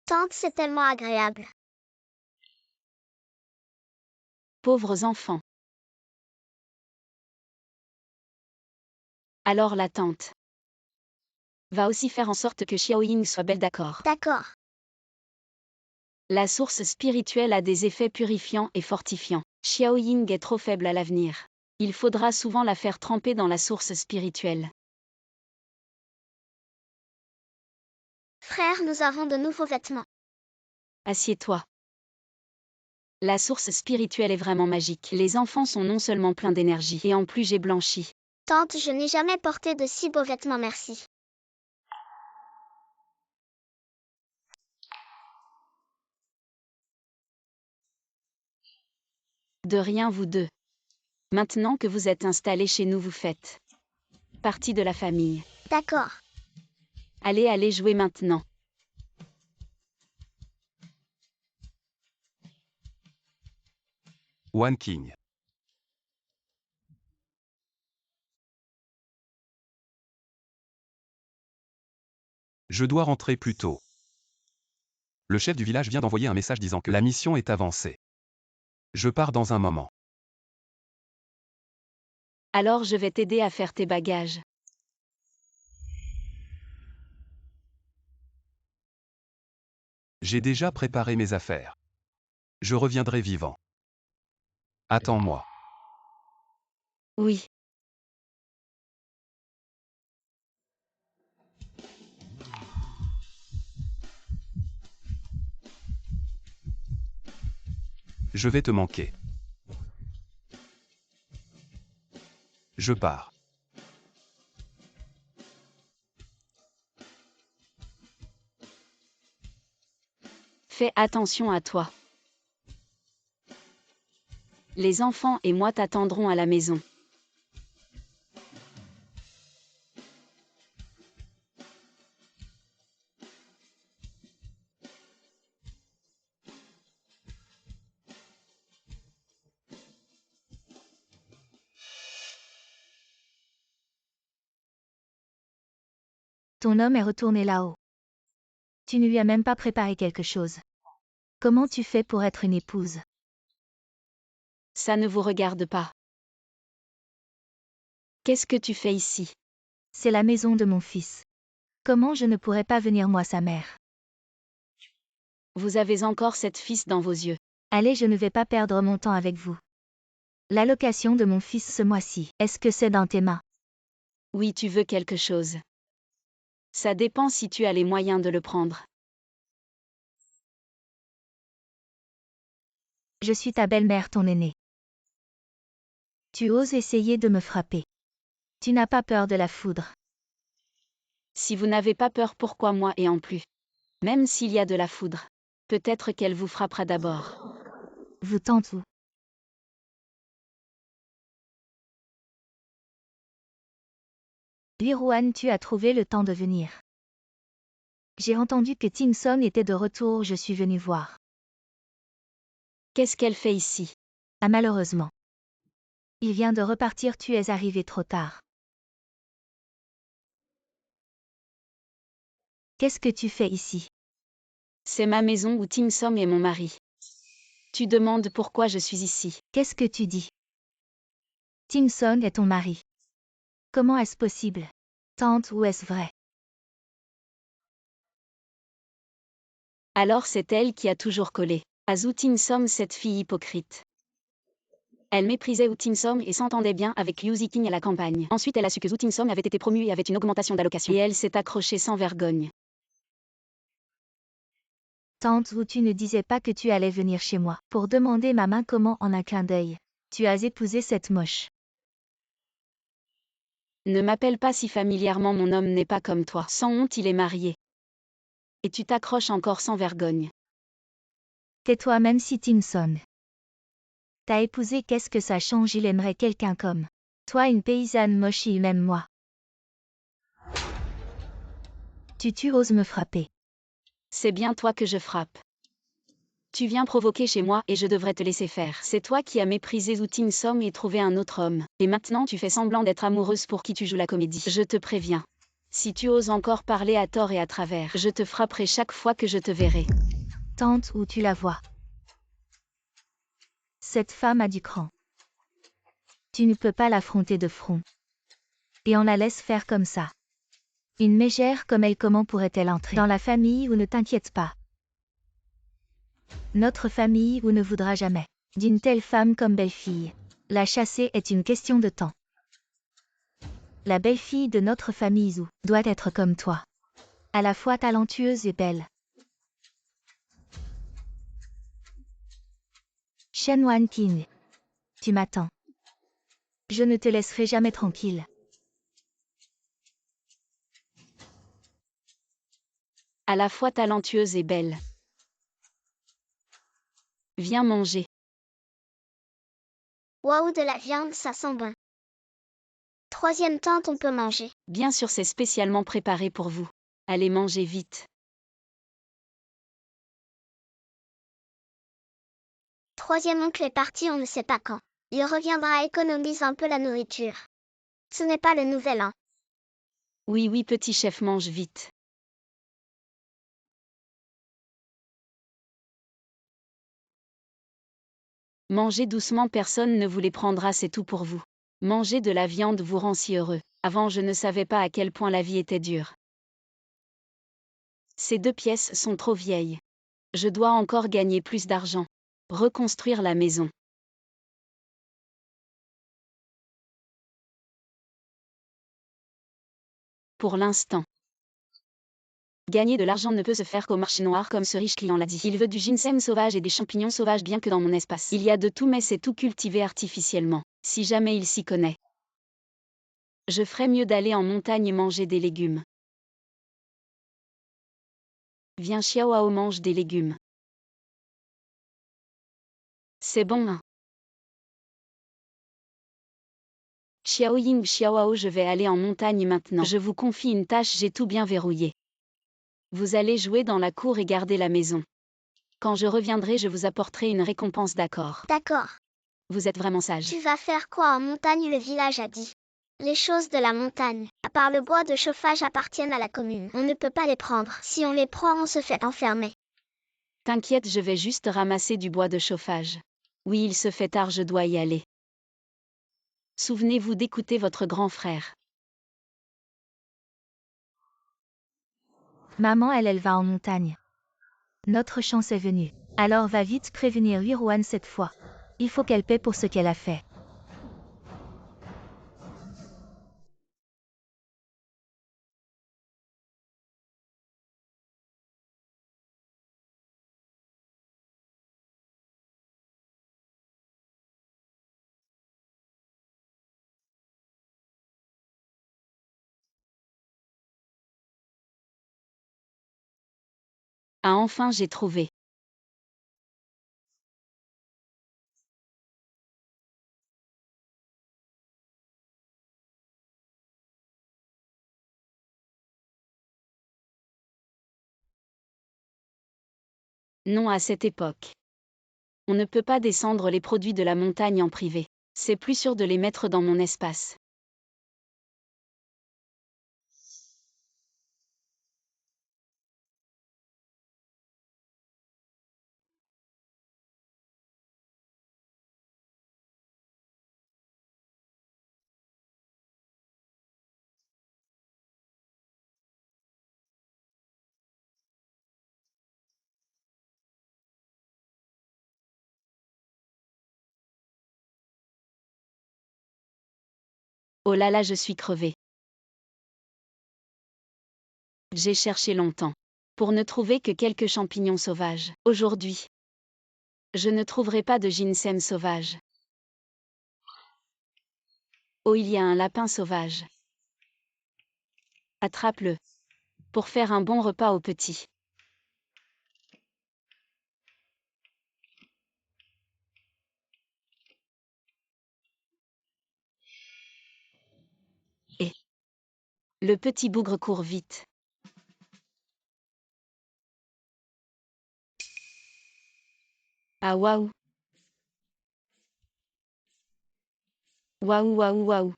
Tante, c'est tellement agréable. Pauvres enfants. Alors la tante va aussi faire en sorte que Xiaoying soit belle, d'accord? D'accord. La source spirituelle a des effets purifiants et fortifiants. Xiaoying est trop faible à l'avenir. Il faudra souvent la faire tremper dans la source spirituelle. Frère, nous avons de nouveaux vêtements. Assieds-toi. La source spirituelle est vraiment magique. Les enfants sont non seulement pleins d'énergie, et en plus j'ai blanchi. Tante, je n'ai jamais porté de si beaux vêtements, merci. De rien, vous deux. Maintenant que vous êtes installés chez nous, vous faites partie de la famille. D'accord. Allez jouer maintenant. One King. Je dois rentrer plus tôt. Le chef du village vient d'envoyer un message disant que la mission est avancée. Je pars dans un moment. Alors je vais t'aider à faire tes bagages. J'ai déjà préparé mes affaires. Je reviendrai vivant. Attends-moi. Oui. Je vais te manquer. Je pars. Fais attention à toi. Les enfants et moi t'attendrons à la maison. Ton homme est retourné là-haut. Tu ne lui as même pas préparé quelque chose. Comment tu fais pour être une épouse? Ça ne vous regarde pas. Qu'est-ce que tu fais ici? C'est la maison de mon fils. Comment je ne pourrais pas venir moi sa mère? Vous avez encore cette fils dans vos yeux. Allez, je ne vais pas perdre mon temps avec vous. L'allocation de mon fils ce mois-ci, est-ce que c'est dans tes mains? Oui, tu veux quelque chose. Ça dépend si tu as les moyens de le prendre. Je suis ta belle-mère, ton aînée. Tu oses essayer de me frapper. Tu n'as pas peur de la foudre. Si vous n'avez pas peur, pourquoi moi et en plus? Même s'il y a de la foudre. Peut-être qu'elle vous frappera d'abord. Vous tentez où? Lirouane, tu as trouvé le temps de venir. J'ai entendu que Tim Son était de retour, je suis venu voir. Qu'est-ce qu'elle fait ici? Ah, malheureusement. Il vient de repartir, tu es arrivé trop tard. Qu'est-ce que tu fais ici? C'est ma maison où Tim Som est mon mari. Tu demandes pourquoi je suis ici. Qu'est-ce que tu dis? Tim Son est ton mari. Comment est-ce possible? Tante, ou est-ce vrai? Alors c'est elle qui a toujours collé à Zhu Tim Som, cette fille hypocrite. Elle méprisait Wu Tim Som et s'entendait bien avec Liu Ziqing à la campagne. Ensuite elle a su que Zhu Tim Som avait été promu et avait une augmentation d'allocation. Et elle s'est accrochée sans vergogne. Tante, ou tu ne disais pas que tu allais venir chez moi pour demander ma main comment en un clin d'œil? Tu as épousé cette moche. Ne m'appelle pas si familièrement, mon homme n'est pas comme toi. Sans honte, il est marié. Et tu t'accroches encore sans vergogne. Tais-toi, même si Tim Son t'as épousé, qu'est-ce que ça change? Il aimerait quelqu'un comme toi, une paysanne moche, il m'aime moi. Tu oses me frapper. C'est bien toi que je frappe. Tu viens provoquer chez moi et je devrais te laisser faire. C'est toi qui as méprisé Zhu Tim Som et trouvé un autre homme. Et maintenant tu fais semblant d'être amoureuse pour qui tu joues la comédie. Je te préviens. Si tu oses encore parler à tort et à travers, je te frapperai chaque fois que je te verrai. Tante, où tu la vois? Cette femme a du cran. Tu ne peux pas l'affronter de front. Et on la laisse faire comme ça. Une mégère comme elle, comment pourrait-elle entrer dans la famille où? Ne t'inquiète pas. Notre famille où ne voudra jamais d'une telle femme comme belle-fille. La chasser est une question de temps. La belle-fille de notre famille Zhu doit être comme toi. À la fois talentueuse et belle. Shen Wanqing. Tu m'attends. Je ne te laisserai jamais tranquille. À la fois talentueuse et belle. Viens manger. Waouh, de la viande, ça sent bon. Troisième tante, on peut manger. Bien sûr, c'est spécialement préparé pour vous. Allez manger vite. Troisième oncle est parti, on ne sait pas quand. Il reviendra, économise un peu la nourriture. Ce n'est pas le nouvel an. Oui, oui, petit chef, mange vite. Mangez doucement, personne ne vous les prendra, c'est tout pour vous. Manger de la viande vous rend si heureux. Avant, je ne savais pas à quel point la vie était dure. Ces 2 pièces sont trop vieilles. Je dois encore gagner plus d'argent. Reconstruire la maison. Pour l'instant. Gagner de l'argent ne peut se faire qu'au marché noir, comme ce riche client l'a dit. Il veut du ginseng sauvage et des champignons sauvages, bien que dans mon espace il y a de tout, mais c'est tout cultivé artificiellement. Si jamais il s'y connaît. Je ferais mieux d'aller en montagne et manger des légumes. Viens, Xiaoao, mange des légumes. C'est bon, hein? Xiaoying, Xiaoao, je vais aller en montagne maintenant. Je vous confie une tâche, j'ai tout bien verrouillé. Vous allez jouer dans la cour et garder la maison. Quand je reviendrai, je vous apporterai une récompense, d'accord? D'accord. Vous êtes vraiment sage. Tu vas faire quoi en montagne? Le village a dit. Les choses de la montagne, à part le bois de chauffage, appartiennent à la commune. On ne peut pas les prendre. Si on les prend, on se fait enfermer. T'inquiète, je vais juste ramasser du bois de chauffage. Oui, il se fait tard, je dois y aller. Souvenez-vous d'écouter votre grand frère. Maman, elle va en montagne. Notre chance est venue. Alors va vite prévenir Huirouane cette fois. Il faut qu'elle paie pour ce qu'elle a fait. Ah, enfin, j'ai trouvé. Non, à cette époque. On ne peut pas descendre les produits de la montagne en privé. C'est plus sûr de les mettre dans mon espace. Oh là là, je suis crevée. J'ai cherché longtemps. Pour ne trouver que quelques champignons sauvages. Aujourd'hui, je ne trouverai pas de ginseng sauvage. Oh, il y a un lapin sauvage. Attrape-le. Pour faire un bon repas aux petits. Et le petit bougre court vite. Ah waouh. Waouh waouh waouh.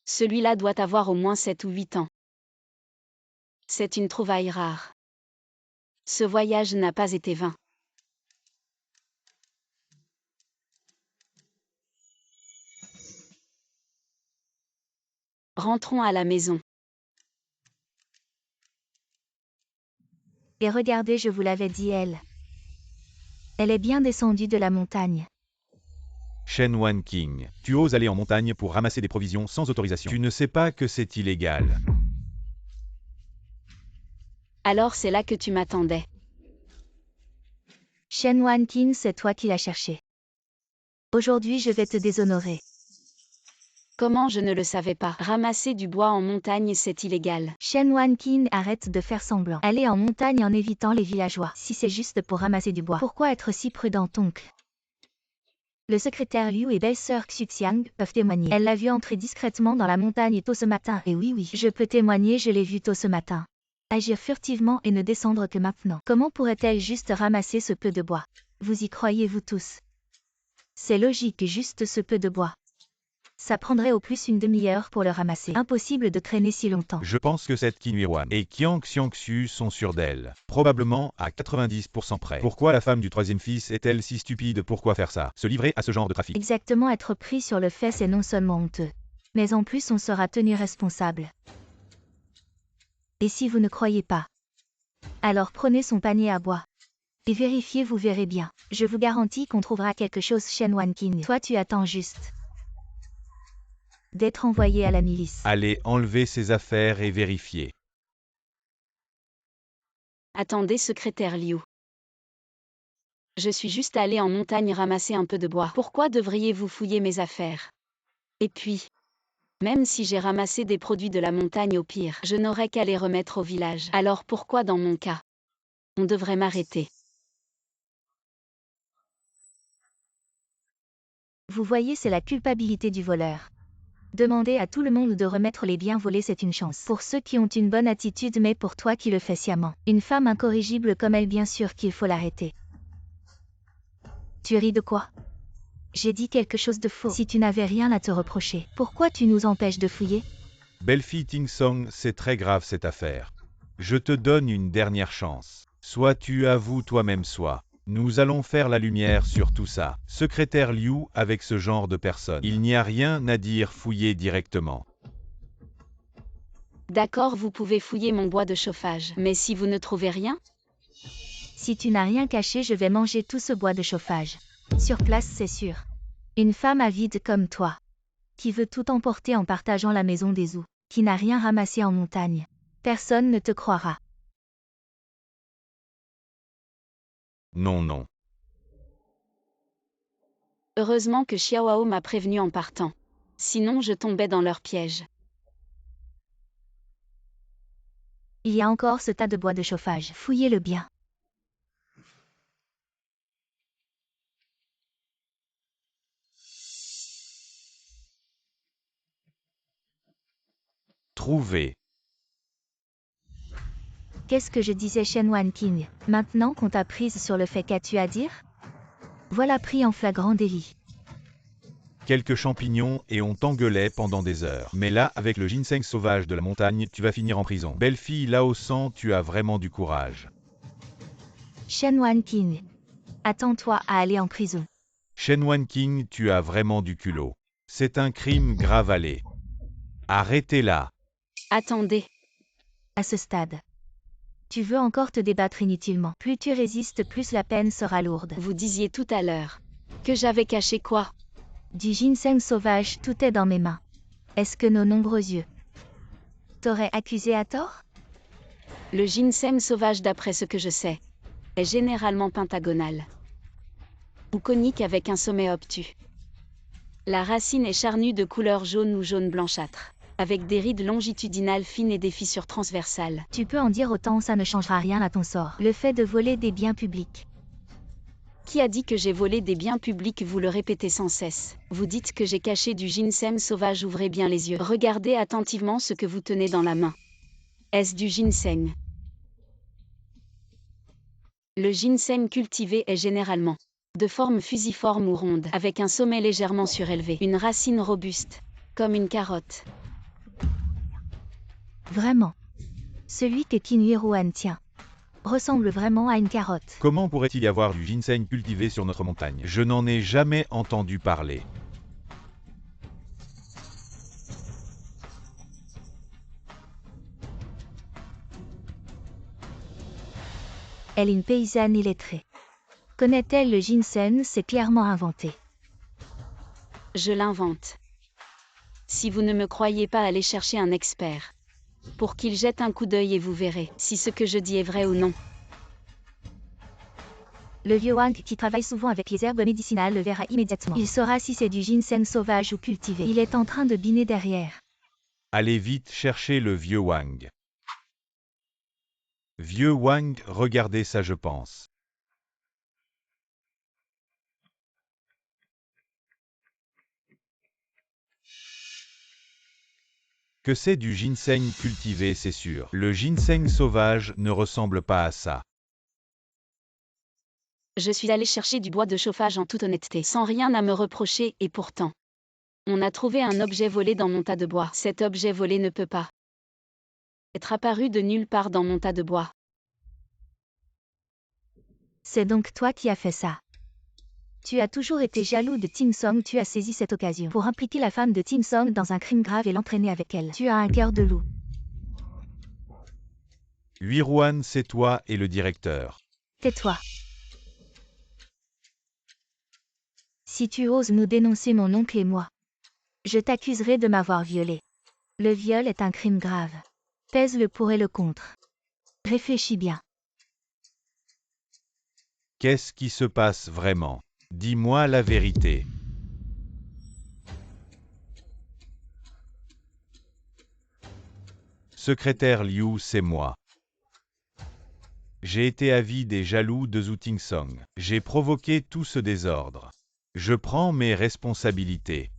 Celui-là doit avoir au moins 7 ou 8 ans. C'est une trouvaille rare. Ce voyage n'a pas été vain. Rentrons à la maison. Et regardez, je vous l'avais dit, elle. Elle est bien descendue de la montagne. Shen Wan King, tu oses aller en montagne pour ramasser des provisions sans autorisation. Tu ne sais pas que c'est illégal. Alors c'est là que tu m'attendais. Shen Wan Qin, c'est toi qui l'as cherché. Aujourd'hui, je vais te déshonorer. Comment je ne le savais pas? Ramasser du bois en montagne, c'est illégal. Shen Wan Qin, arrête de faire semblant. Allez en montagne en évitant les villageois. Si c'est juste pour ramasser du bois, pourquoi être si prudent, oncle? Le secrétaire Liu et belle-sœur Xuxiang peuvent témoigner. Elle l'a vu entrer discrètement dans la montagne tôt ce matin. Et oui, je peux témoigner, je l'ai vu tôt ce matin. Agir furtivement et ne descendre que maintenant. Comment pourrait-elle juste ramasser ce peu de bois? Vous y croyez-vous tous? C'est logique, juste ce peu de bois. Ça prendrait au plus une demi-heure pour le ramasser. Impossible de traîner si longtemps. Je pense que cette Qin Huirouane et Qiang Xiangxu sont sûrs d'elle. Probablement à 90% près. Pourquoi la femme du troisième fils est-elle si stupide? Pourquoi faire ça? Se livrer à ce genre de trafic? Exactement, être pris sur le fait, c'est non seulement honteux, mais en plus on sera tenu responsable. Et si vous ne croyez pas, alors prenez son panier à bois. Et vérifiez, vous verrez bien. Je vous garantis qu'on trouvera quelque chose, Shen Wan Qin. Toi tu attends juste d'être envoyé à la milice. Allez enlever ses affaires et vérifier. Attendez, secrétaire Liu. Je suis juste allé en montagne ramasser un peu de bois. Pourquoi devriez-vous fouiller mes affaires? Et puis, même si j'ai ramassé des produits de la montagne, au pire, je n'aurais qu'à les remettre au village. Alors pourquoi dans mon cas, on devrait m'arrêter? Vous voyez, c'est la culpabilité du voleur. Demander à tout le monde de remettre les biens volés, c'est une chance. Pour ceux qui ont une bonne attitude, mais pour toi qui le fais sciemment. Une femme incorrigible comme elle, bien sûr qu'il faut l'arrêter. Tu ris de quoi? J'ai dit quelque chose de faux. Si tu n'avais rien à te reprocher, pourquoi tu nous empêches de fouiller? Belle-fille Ting Song, c'est très grave cette affaire. Je te donne une dernière chance. Soit tu avoues toi-même, soit nous allons faire la lumière sur tout ça. Secrétaire Liu, avec ce genre de personne, il n'y a rien à dire, fouiller directement. D'accord, vous pouvez fouiller mon bois de chauffage. Mais si vous ne trouvez rien? Si tu n'as rien caché, je vais manger tout ce bois de chauffage. Sur place, c'est sûr. Une femme avide comme toi, qui veut tout emporter en partageant la maison des Zhou, qui n'a rien ramassé en montagne. Personne ne te croira. Non, non. Heureusement que Xiaoao m'a prévenu en partant. Sinon je tombais dans leur piège. Il y a encore ce tas de bois de chauffage. Fouillez-le bien. Trouvé. Qu'est-ce que je disais, Shen Wanqing? Maintenant qu'on t'a prise sur le fait, qu'as-tu à dire? Voilà pris en flagrant délit. Quelques champignons et on t'engueulait pendant des heures. Mais là, avec le ginseng sauvage de la montagne, tu vas finir en prison. Belle-fille Lao San, tu as vraiment du courage. Shen Wanqing, attends-toi à aller en prison. Shen Wanqing, tu as vraiment du culot. C'est un crime grave, allez. Arrêtez-la. Attendez. À ce stade, tu veux encore te débattre inutilement. Plus tu résistes, plus la peine sera lourde. Vous disiez tout à l'heure que j'avais caché quoi? Du ginseng sauvage, tout est dans mes mains. Est-ce que nos nombreux yeux t'auraient accusé à tort? Le ginseng sauvage, d'après ce que je sais, est généralement pentagonal ou conique avec un sommet obtus. La racine est charnue de couleur jaune ou jaune blanchâtre, avec des rides longitudinales fines et des fissures transversales. Tu peux en dire autant, ça ne changera rien à ton sort. Le fait de voler des biens publics. Qui a dit que j'ai volé des biens publics? Vous le répétez sans cesse. Vous dites que j'ai caché du ginseng sauvage, ouvrez bien les yeux. Regardez attentivement ce que vous tenez dans la main. Est-ce du ginseng? Le ginseng cultivé est généralement de forme fusiforme ou ronde, avec un sommet légèrement surélevé, une racine robuste, comme une carotte. Vraiment. Celui que Qin Huiruan tient ressemble vraiment à une carotte. Comment pourrait-il y avoir du ginseng cultivé sur notre montagne? Je n'en ai jamais entendu parler. Elle est une paysanne illettrée. Connaît-elle le ginseng? C'est clairement inventé. Je l'invente. Si vous ne me croyez pas, allez chercher un expert pour qu'il jette un coup d'œil et vous verrez si ce que je dis est vrai ou non. Le vieux Wang, qui travaille souvent avec les herbes médicinales, le verra immédiatement. Il saura si c'est du ginseng sauvage ou cultivé. Il est en train de biner derrière. Allez vite chercher le vieux Wang. Vieux Wang, regardez ça, je pense. Que c'est du ginseng cultivé, c'est sûr. Le ginseng sauvage ne ressemble pas à ça. Je suis allé chercher du bois de chauffage en toute honnêteté, sans rien à me reprocher, et pourtant, on a trouvé un objet volé dans mon tas de bois. Cet objet volé ne peut pas être apparu de nulle part dans mon tas de bois. C'est donc toi qui as fait ça. Tu as toujours été jaloux de Ting Song, tu as saisi cette occasion pour impliquer la femme de Ting Song dans un crime grave et l'entraîner avec elle. Tu as un cœur de loup. Huiruan, c'est toi et le directeur. Tais-toi. Si tu oses nous dénoncer, mon oncle et moi, je t'accuserai de m'avoir violé. Le viol est un crime grave. Pèse le pour et le contre. Réfléchis bien. Qu'est-ce qui se passe vraiment? Dis-moi la vérité. Secrétaire Liu, c'est moi. J'ai été avide et jaloux de Zhu Tingsong. J'ai provoqué tout ce désordre. Je prends mes responsabilités.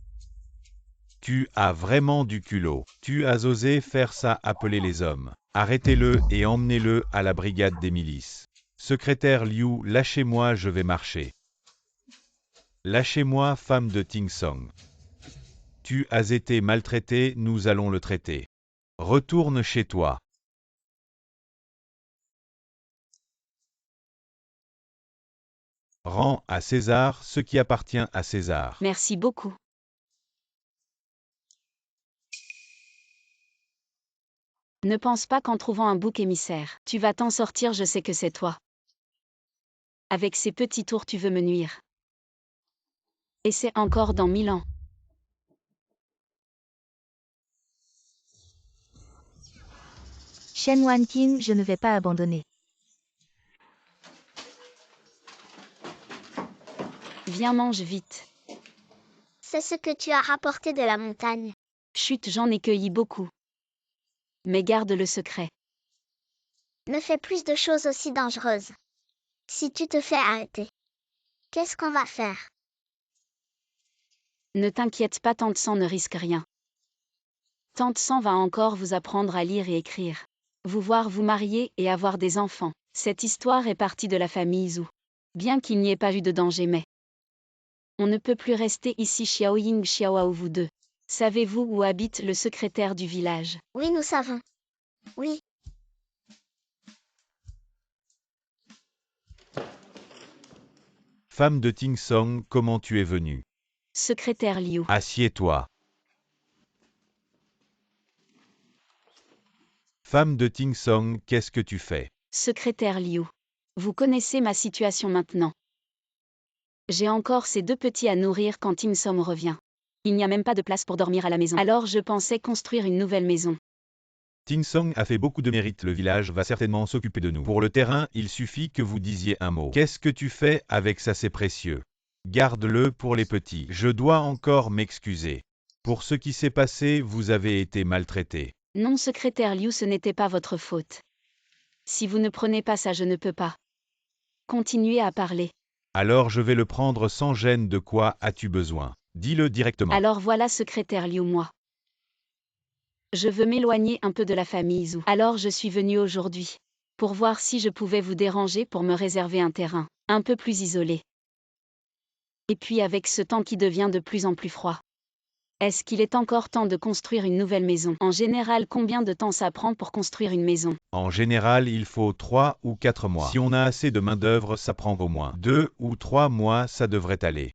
Tu as vraiment du culot. Tu as osé faire ça, appeler les hommes. Arrêtez-le et emmenez-le à la brigade des milices. Secrétaire Liu, lâchez-moi, je vais marcher. Lâchez-moi, femme de Ting Song. Tu as été maltraitée, nous allons le traiter. Retourne chez toi. Rends à César ce qui appartient à César. Merci beaucoup. Ne pense pas qu'en trouvant un bouc émissaire, tu vas t'en sortir, je sais que c'est toi. Avec ces petits tours tu veux me nuire. Et c'est encore dans 1000 ans. Shen Wanqing, je ne vais pas abandonner. Viens, mange vite. C'est ce que tu as rapporté de la montagne. Chut, j'en ai cueilli beaucoup. Mais garde le secret. Ne fais plus de choses aussi dangereuses. Si tu te fais arrêter, qu'est-ce qu'on va faire? Ne t'inquiète pas, Tante Sang ne risque rien. Tante Sang va encore vous apprendre à lire et écrire. Vous voir vous marier et avoir des enfants. Cette histoire est partie de la famille Zhu. Bien qu'il n'y ait pas eu de danger, mais on ne peut plus rester ici. Xiaoying, Xiaoao, vous deux. Savez-vous où habite le secrétaire du village? Oui, nous savons. Oui. Femme de Ting Song, comment tu es venue? Secrétaire Liu. Assieds-toi. Femme de Ting Song, qu'est-ce que tu fais? Secrétaire Liu. Vous connaissez ma situation maintenant. J'ai encore ces deux petits à nourrir quand Tim Som revient. Il n'y a même pas de place pour dormir à la maison. Alors je pensais construire une nouvelle maison. Ting Song a fait beaucoup de mérite, le village va certainement s'occuper de nous. Pour le terrain, il suffit que vous disiez un mot. Qu'est-ce que tu fais avec ça, c'est précieux? Garde-le pour les petits. Je dois encore m'excuser. Pour ce qui s'est passé, vous avez été maltraité. Non, secrétaire Liu, ce n'était pas votre faute. Si vous ne prenez pas ça, je ne peux pas. Continuez à parler. Alors je vais le prendre sans gêne. De quoi as-tu besoin? Dis-le directement. Alors voilà, secrétaire Liu, moi. Je veux m'éloigner un peu de la famille Zhu. Alors je suis venue aujourd'hui. Pour voir si je pouvais vous déranger pour me réserver un terrain, un peu plus isolé. Et puis avec ce temps qui devient de plus en plus froid. Est-ce qu'il est encore temps de construire une nouvelle maison? En général, combien de temps ça prend pour construire une maison? En général, il faut 3 ou 4 mois. Si on a assez de main-d'œuvre, ça prend au moins 2 ou 3 mois, ça devrait aller.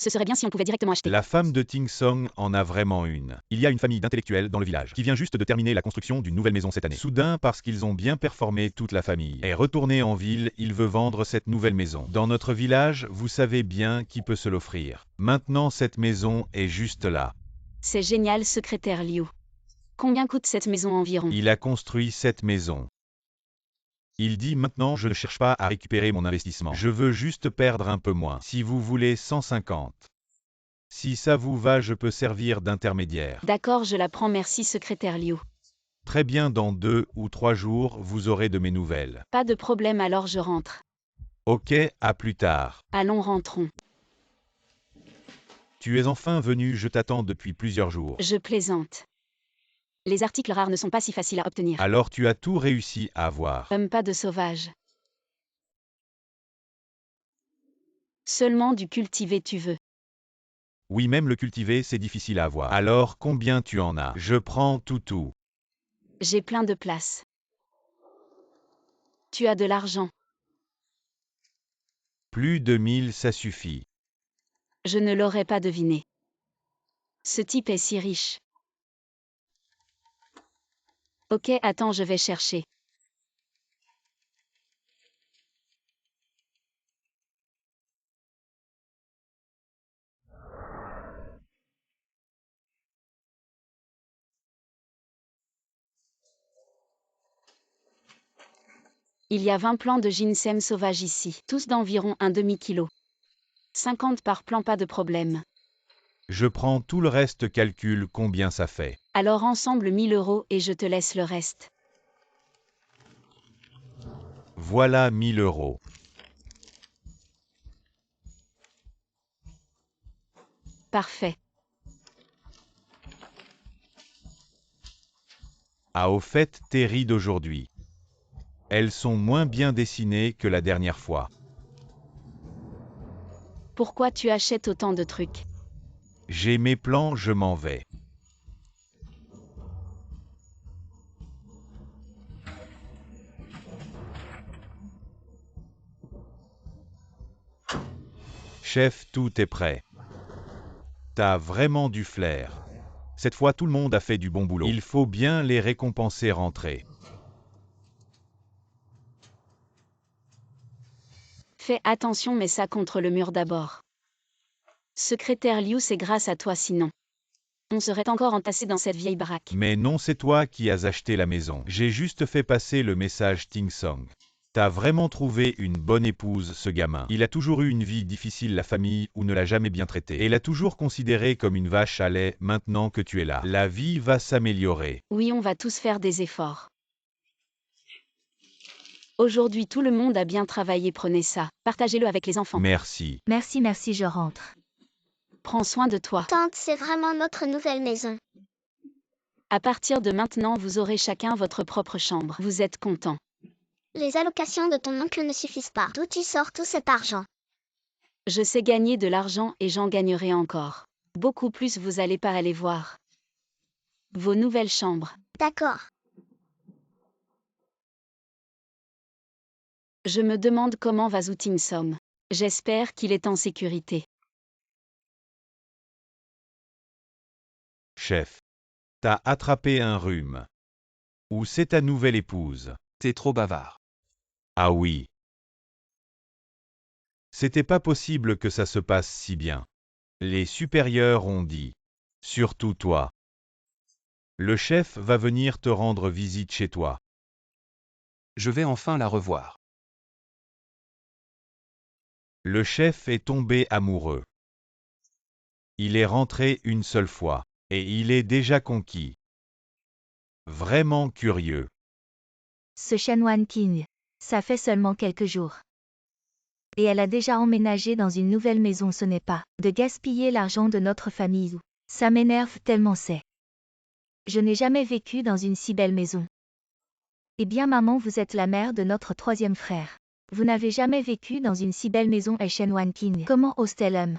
Ce serait bien si on pouvait directement acheter. La femme de Ting Song en a vraiment une. Il y a une famille d'intellectuels dans le village qui vient juste de terminer la construction d'une nouvelle maison cette année. Soudain, parce qu'ils ont bien performé, toute la famille est retournée en ville, il veut vendre cette nouvelle maison. Dans notre village, vous savez bien qui peut se l'offrir. Maintenant, cette maison est juste là. C'est génial, secrétaire Liu. Combien coûte cette maison environ? Il a construit cette maison. Il dit maintenant je ne cherche pas à récupérer mon investissement. Je veux juste perdre un peu moins. Si vous voulez 150. Si ça vous va, je peux servir d'intermédiaire. D'accord, je la prends, merci, secrétaire Liu. Très bien, dans 2 ou 3 jours, vous aurez de mes nouvelles. Pas de problème, alors je rentre. Ok, à plus tard. Allons, rentrons. Tu es enfin venu, je t'attends depuis plusieurs jours. Je plaisante. Les articles rares ne sont pas si faciles à obtenir. Alors tu as tout réussi à avoir. Pas de sauvage. Seulement du cultivé tu veux. Oui, même le cultiver, c'est difficile à avoir. Alors combien tu en as? Je prends tout. J'ai plein de place. Tu as de l'argent. Plus de 1000, ça suffit. Je ne l'aurais pas deviné. Ce type est si riche. Ok, attends, je vais chercher. Il y a 20 plants de ginseng sauvage ici, tous d'environ un demi-kilo. 50 par plant, pas de problème. Je prends tout le reste, calcule combien ça fait. Alors ensemble 1000 € et je te laisse le reste. Voilà 1000 €. Parfait. Ah, au fait, tes rides d'aujourd'hui. Elles sont moins bien dessinées que la dernière fois. Pourquoi tu achètes autant de trucs? J'ai mes plans, je m'en vais. Chef, tout est prêt. T'as vraiment du flair. Cette fois, tout le monde a fait du bon boulot. Il faut bien les récompenser rentrés. Fais attention, mets ça contre le mur d'abord. Secrétaire Liu, c'est grâce à toi sinon. On serait encore entassé dans cette vieille baraque. Mais non, c'est toi qui as acheté la maison. J'ai juste fait passer le message Ting Song. T'as vraiment trouvé une bonne épouse, ce gamin. Il a toujours eu une vie difficile, la famille, ou ne l'a jamais bien traité. Et l'a toujours considéré comme une vache à lait. Maintenant que tu es là, la vie va s'améliorer. Oui, on va tous faire des efforts. Aujourd'hui, tout le monde a bien travaillé, prenez ça. Partagez-le avec les enfants. Merci. Merci, merci, je rentre. Prends soin de toi. Tante, c'est vraiment notre nouvelle maison. À partir de maintenant, vous aurez chacun votre propre chambre. Vous êtes contents. Les allocations de ton oncle ne suffisent pas. D'où tu sors tout cet argent? Je sais gagner de l'argent et j'en gagnerai encore. Beaucoup plus, vous allez pas aller voir. Vos nouvelles chambres. D'accord. Je me demande comment va Zhu Tingsom. J'espère qu'il est en sécurité. Chef. T'as attrapé un rhume. Ou c'est ta nouvelle épouse? T'es trop bavard. Ah oui. C'était pas possible que ça se passe si bien. Les supérieurs ont dit. Surtout toi. Le chef va venir te rendre visite chez toi. Je vais enfin la revoir. Le chef est tombé amoureux. Il est rentré une seule fois. Et il est déjà conquis. Vraiment curieux. Ce Shenwan King, ça fait seulement quelques jours. Et elle a déjà emménagé dans une nouvelle maison, ce n'est pas de gaspiller l'argent de notre famille. Ça m'énerve tellement c'est. Je n'ai jamais vécu dans une si belle maison. Eh bien maman, vous êtes la mère de notre troisième frère. Vous n'avez jamais vécu dans une si belle maison, Shenwan King. Comment ose-t-elle homme?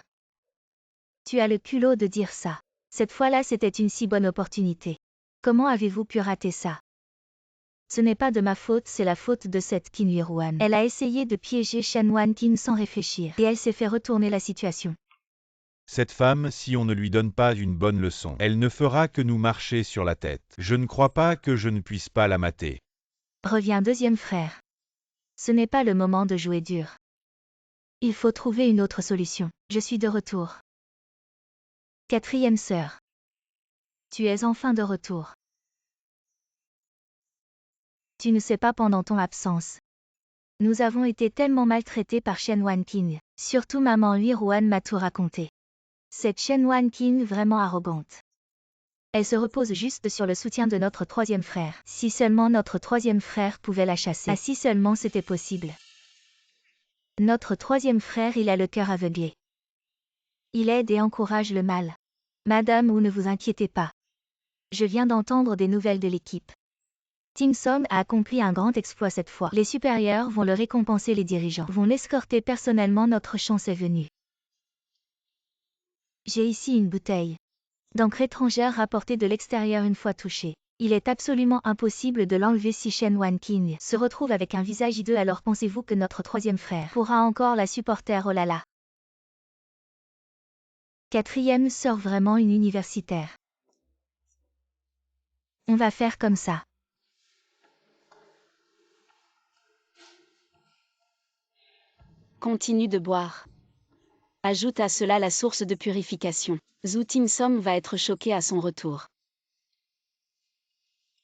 Tu as le culot de dire ça. Cette fois-là, c'était une si bonne opportunité. Comment avez-vous pu rater ça? Ce n'est pas de ma faute, c'est la faute de cette Qin Yuan. Elle a essayé de piéger Shenwan King sans réfléchir, et elle s'est fait retourner la situation. Cette femme, si on ne lui donne pas une bonne leçon, elle ne fera que nous marcher sur la tête. Je ne crois pas que je ne puisse pas la mater. Revient deuxième frère. Ce n'est pas le moment de jouer dur. Il faut trouver une autre solution. Je suis de retour. Quatrième sœur. Tu es enfin de retour. Tu ne sais pas, pendant ton absence. Nous avons été tellement maltraités par Shenwan King. Surtout maman Yuan m'a tout raconté. Cette Shenwan King vraiment arrogante. Elle se repose juste sur le soutien de notre troisième frère. Si seulement notre troisième frère pouvait la chasser. Ah, si seulement c'était possible. Notre troisième frère, il a le cœur aveuglé. Il aide et encourage le mal. Madame, ou ne vous inquiétez pas. Je viens d'entendre des nouvelles de l'équipe. Ting Som a accompli un grand exploit cette fois. Les supérieurs vont le récompenser, les dirigeants vont l'escorter personnellement, notre chance est venue. J'ai ici une bouteille d'encre étrangère rapportée de l'extérieur une fois touchée. Il est absolument impossible de l'enlever si Shenwan King se retrouve avec un visage hideux. Alors pensez-vous que notre troisième frère pourra encore la supporter? Oh là là. Quatrième sœur, vraiment une universitaire. On va faire comme ça. Continue de boire. Ajoute à cela la source de purification. Zhu Tingsom va être choqué à son retour.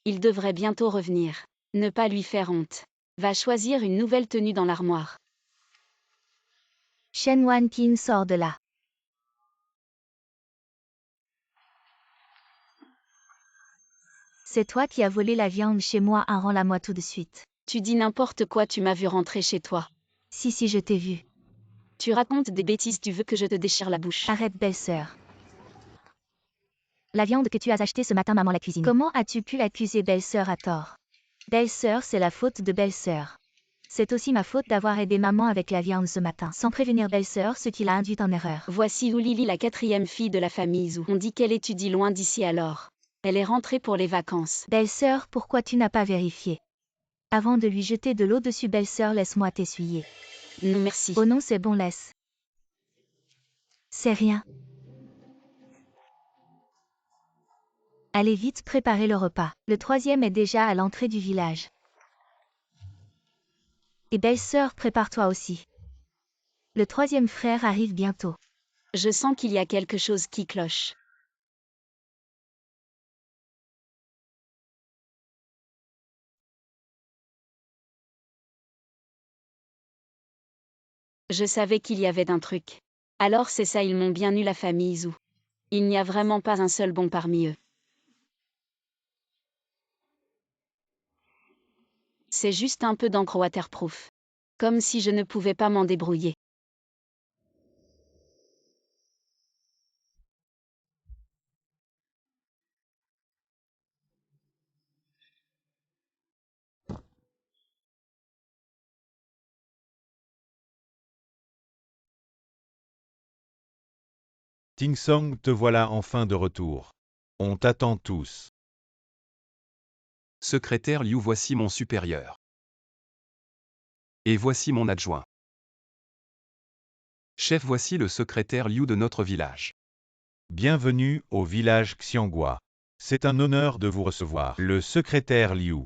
Il devrait bientôt revenir. Ne pas lui faire honte. Va choisir une nouvelle tenue dans l'armoire. Shenwan King sort de là. C'est toi qui as volé la viande chez moi, rends-la-moi tout de suite. Tu dis n'importe quoi, tu m'as vu rentrer chez toi. Si, je t'ai vu. Tu racontes des bêtises, tu veux que je te déchire la bouche. Arrête, belle-sœur. La viande que tu as achetée ce matin, maman la cuisine. Comment as-tu pu accuser belle-sœur à tort? Belle-sœur, c'est la faute de belle-sœur. C'est aussi ma faute d'avoir aidé maman avec la viande ce matin, sans prévenir belle-sœur, ce qui l'a induite en erreur. Voici Lily, la 4e fille de la famille Zhou. On dit qu'elle étudie loin d'ici alors. Elle est rentrée pour les vacances. Belle-sœur, pourquoi tu n'as pas vérifié? Avant de lui jeter de l'eau dessus, belle-sœur, laisse-moi t'essuyer. Non merci. Oh non, c'est bon, laisse. C'est rien. Allez vite préparer le repas. Le 3e est déjà à l'entrée du village. Et belle-sœur, prépare-toi aussi. Le 3e frère arrive bientôt. Je sens qu'il y a quelque chose qui cloche. Je savais qu'il y avait un truc. Alors c'est ça, ils m'ont bien eu la famille Zhou. Il n'y a vraiment pas un seul bon parmi eux. C'est juste un peu d'encre waterproof. Comme si je ne pouvais pas m'en débrouiller. Ting Song, te voilà enfin de retour. On t'attend tous. Secrétaire Liu, voici mon supérieur. Et voici mon adjoint. Chef, voici le secrétaire Liu de notre village. Bienvenue au village Xianghua. C'est un honneur de vous recevoir. Le secrétaire Liu.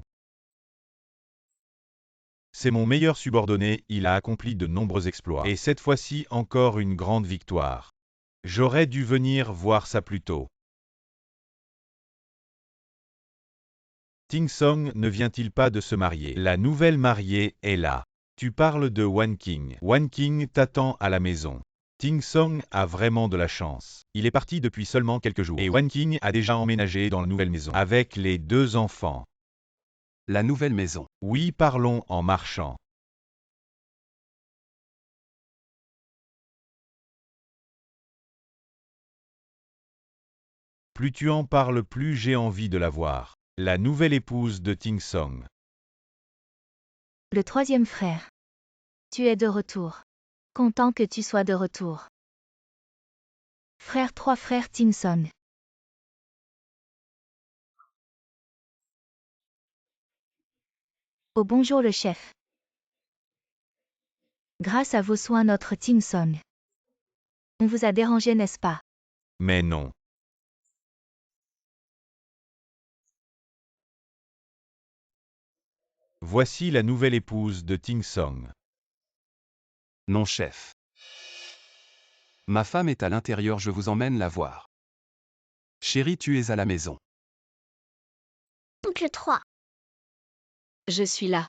C'est mon meilleur subordonné, il a accompli de nombreux exploits. Et cette fois-ci encore une grande victoire. J'aurais dû venir voir ça plus tôt. Ting Song ne vient-il pas de se marier? La nouvelle mariée est là. Tu parles de Wan Qing. Wan Qing t'attend à la maison. Ting Song a vraiment de la chance. Il est parti depuis seulement quelques jours. Et Wan Qing a déjà emménagé dans la nouvelle maison. Avec les 2 enfants. La nouvelle maison. Oui, parlons en marchant. Plus tu en parles, plus j'ai envie de la voir. La nouvelle épouse de Ting Song. Le 3e frère. Tu es de retour. Content que tu sois de retour. Frère 3 frère Ting Song. Oh bonjour le chef. Grâce à vos soins, notre Ting Song. On vous a dérangé, n'est-ce pas? Mais non. Voici la nouvelle épouse de Ting Song. Non, chef. Ma femme est à l'intérieur, je vous emmène la voir. Chérie, tu es à la maison. Oncle 3. Je suis là.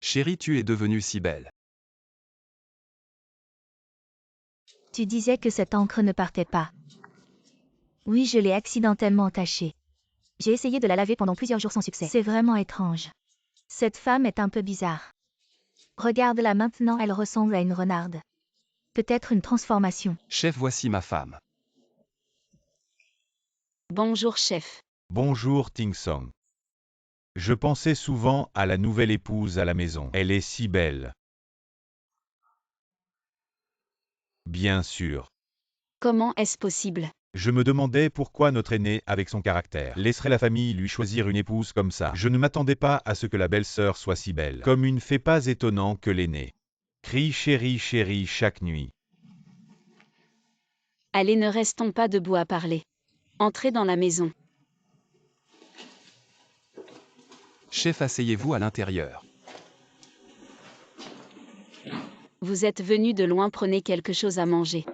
Chérie, tu es devenue si belle. Tu disais que cette encre ne partait pas. Oui, je l'ai accidentellement tachée. J'ai essayé de la laver pendant plusieurs jours sans succès. C'est vraiment étrange. Cette femme est un peu bizarre. Regarde-la maintenant, elle ressemble à une renarde. Peut-être une transformation. Chef, voici ma femme. Bonjour chef. Bonjour Ting Song. Je pensais souvent à la nouvelle épouse à la maison. Elle est si belle. Bien sûr. Comment est-ce possible? Je me demandais pourquoi notre aîné, avec son caractère, laisserait la famille lui choisir une épouse comme ça. Je ne m'attendais pas à ce que la belle-sœur soit si belle. Comme une fée, pas étonnant que l'aîné crie chérie chérie chaque nuit. Allez, ne restons pas debout à parler. Entrez dans la maison. Chef, asseyez-vous à l'intérieur. Vous êtes venu de loin, prenez quelque chose à manger.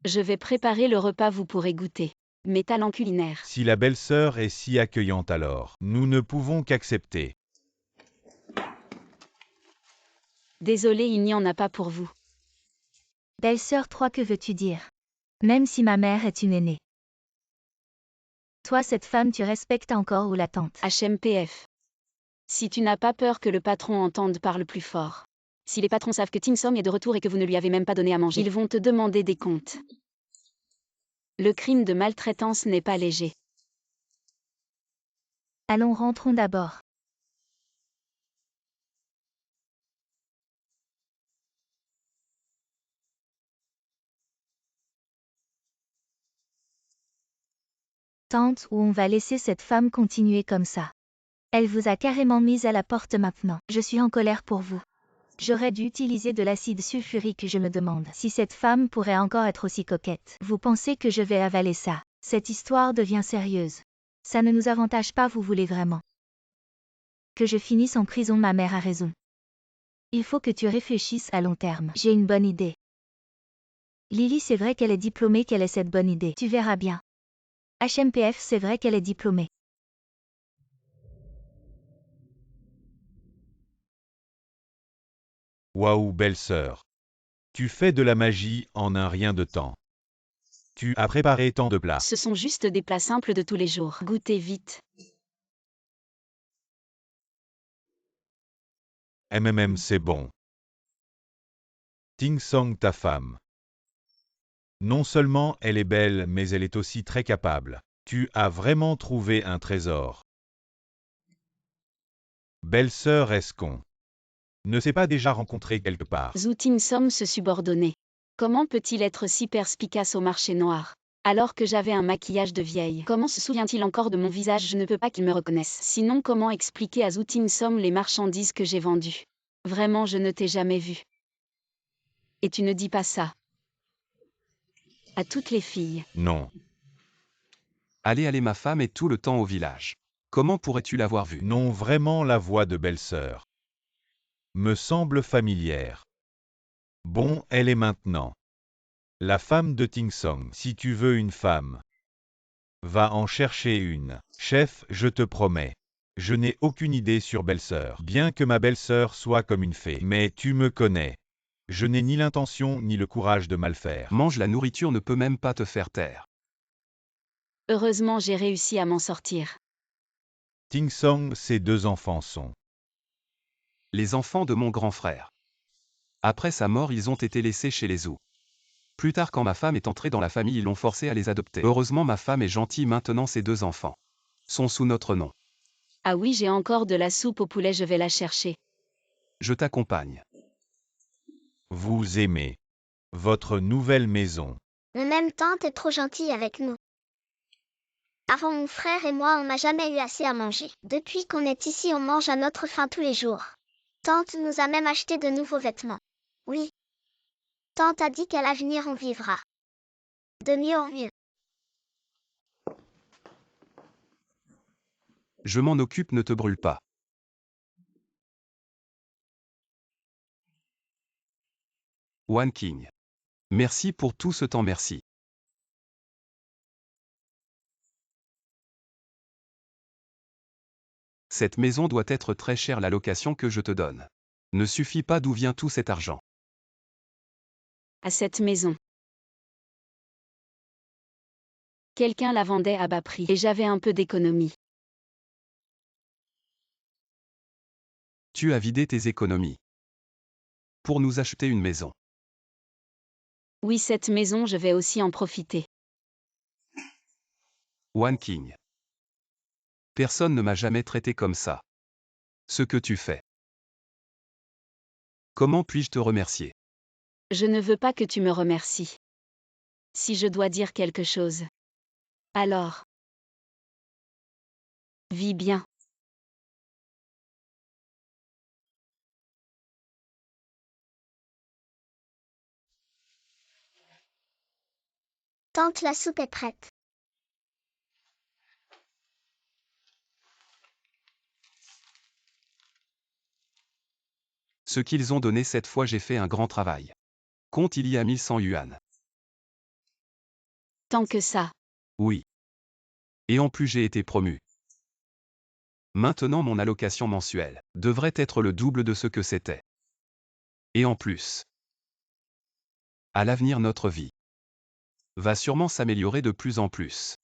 Je vais préparer le repas, vous pourrez goûter. Mes talents culinaires. Si la belle-sœur est si accueillante alors, nous ne pouvons qu'accepter. Désolé, il n'y en a pas pour vous. Belle-sœur 3, que veux-tu dire? Même si ma mère est une aînée. Toi, cette femme, tu respectes encore ou la tante? HMPF. Si tu n'as pas peur que le patron entende, parle plus fort. Si les patrons savent que Ting Song est de retour et que vous ne lui avez même pas donné à manger, ils vont te demander des comptes. Le crime de maltraitance n'est pas léger. Allons, rentrons d'abord. Tante, où on va laisser cette femme continuer comme ça? Elle vous a carrément mise à la porte maintenant. Je suis en colère pour vous. J'aurais dû utiliser de l'acide sulfurique, je me demande si cette femme pourrait encore être aussi coquette. Vous pensez que je vais avaler ça? Cette histoire devient sérieuse. Ça ne nous avantage pas, vous voulez vraiment que je finisse en prison? Ma mère a raison. Il faut que tu réfléchisses à long terme. J'ai une bonne idée. Lily, c'est vrai qu'elle est diplômée, qu'elle ait cette bonne idée. Tu verras bien. HMPF, c'est vrai qu'elle est diplômée. Waouh, belle-sœur. Tu fais de la magie en un rien de temps. Tu as préparé tant de plats. Ce sont juste des plats simples de tous les jours. Goûtez vite. C'est bon. Ting Song, ta femme. Non seulement elle est belle, mais elle est aussi très capable. Tu as vraiment trouvé un trésor. Belle-sœur, est-ce qu'on ne s'est pas déjà rencontré quelque part? Zhu Ting Song se subordonner. Comment peut-il être si perspicace au marché noir? Alors que j'avais un maquillage de vieille. Comment se souvient-il encore de mon visage? Je ne peux pas qu'il me reconnaisse. Sinon, comment expliquer à Zhu Ting Song les marchandises que j'ai vendues? Vraiment, je ne t'ai jamais vu. Et tu ne dis pas ça à toutes les filles. Non. Allez, ma femme est tout le temps au village. Comment pourrais-tu l'avoir vue? Non, vraiment la voix de belle-sœur me semble familière. Bon, elle est maintenant la femme de Ting Song. Si tu veux une femme, va en chercher une. Chef, je te promets. Je n'ai aucune idée sur belle-sœur. Bien que ma belle-sœur soit comme une fée. Mais tu me connais. Je n'ai ni l'intention ni le courage de mal faire. Mange, la nourriture ne peut même pas te faire taire. Heureusement, j'ai réussi à m'en sortir. Ting Song, ses 2 enfants sont Les enfants de mon grand frère. Après sa mort, ils ont été laissés chez les Zhou. Plus tard, quand ma femme est entrée dans la famille, ils l'ont forcé à les adopter. Heureusement, ma femme est gentille maintenant, ces 2 enfants sont sous notre nom. Ah oui, j'ai encore de la soupe au poulet, je vais la chercher. Je t'accompagne. Vous aimez votre nouvelle maison. Le même tante est trop gentille avec nous. Avant, mon frère et moi, on n'a jamais eu assez à manger. Depuis qu'on est ici, on mange à notre faim tous les jours. Tante nous a même acheté de nouveaux vêtements. Oui. Tante a dit qu'à l'avenir, on vivra de mieux en mieux. Je m'en occupe, ne te brûle pas. Wan King. Merci pour tout ce temps, merci. Cette maison doit être très chère, la location que je te donne ne suffit pas, d'où vient tout cet argent? À cette maison. Quelqu'un la vendait à bas prix et j'avais un peu d'économie. Tu as vidé tes économies pour nous acheter une maison. Oui, cette maison, je vais aussi en profiter. Wan King. Personne ne m'a jamais traité comme ça. Ce que tu fais. Comment puis-je te remercier? Je ne veux pas que tu me remercies. Si je dois dire quelque chose. Alors. Vis bien. Tante, la soupe est prête. Ce qu'ils ont donné cette fois, j'ai fait un grand travail. Compte, il y a 1100 yuan. Tant que ça. Oui. Et en plus, j'ai été promu. Maintenant, mon allocation mensuelle devrait être le double de ce que c'était. Et en plus, à l'avenir, notre vie va sûrement s'améliorer de plus en plus.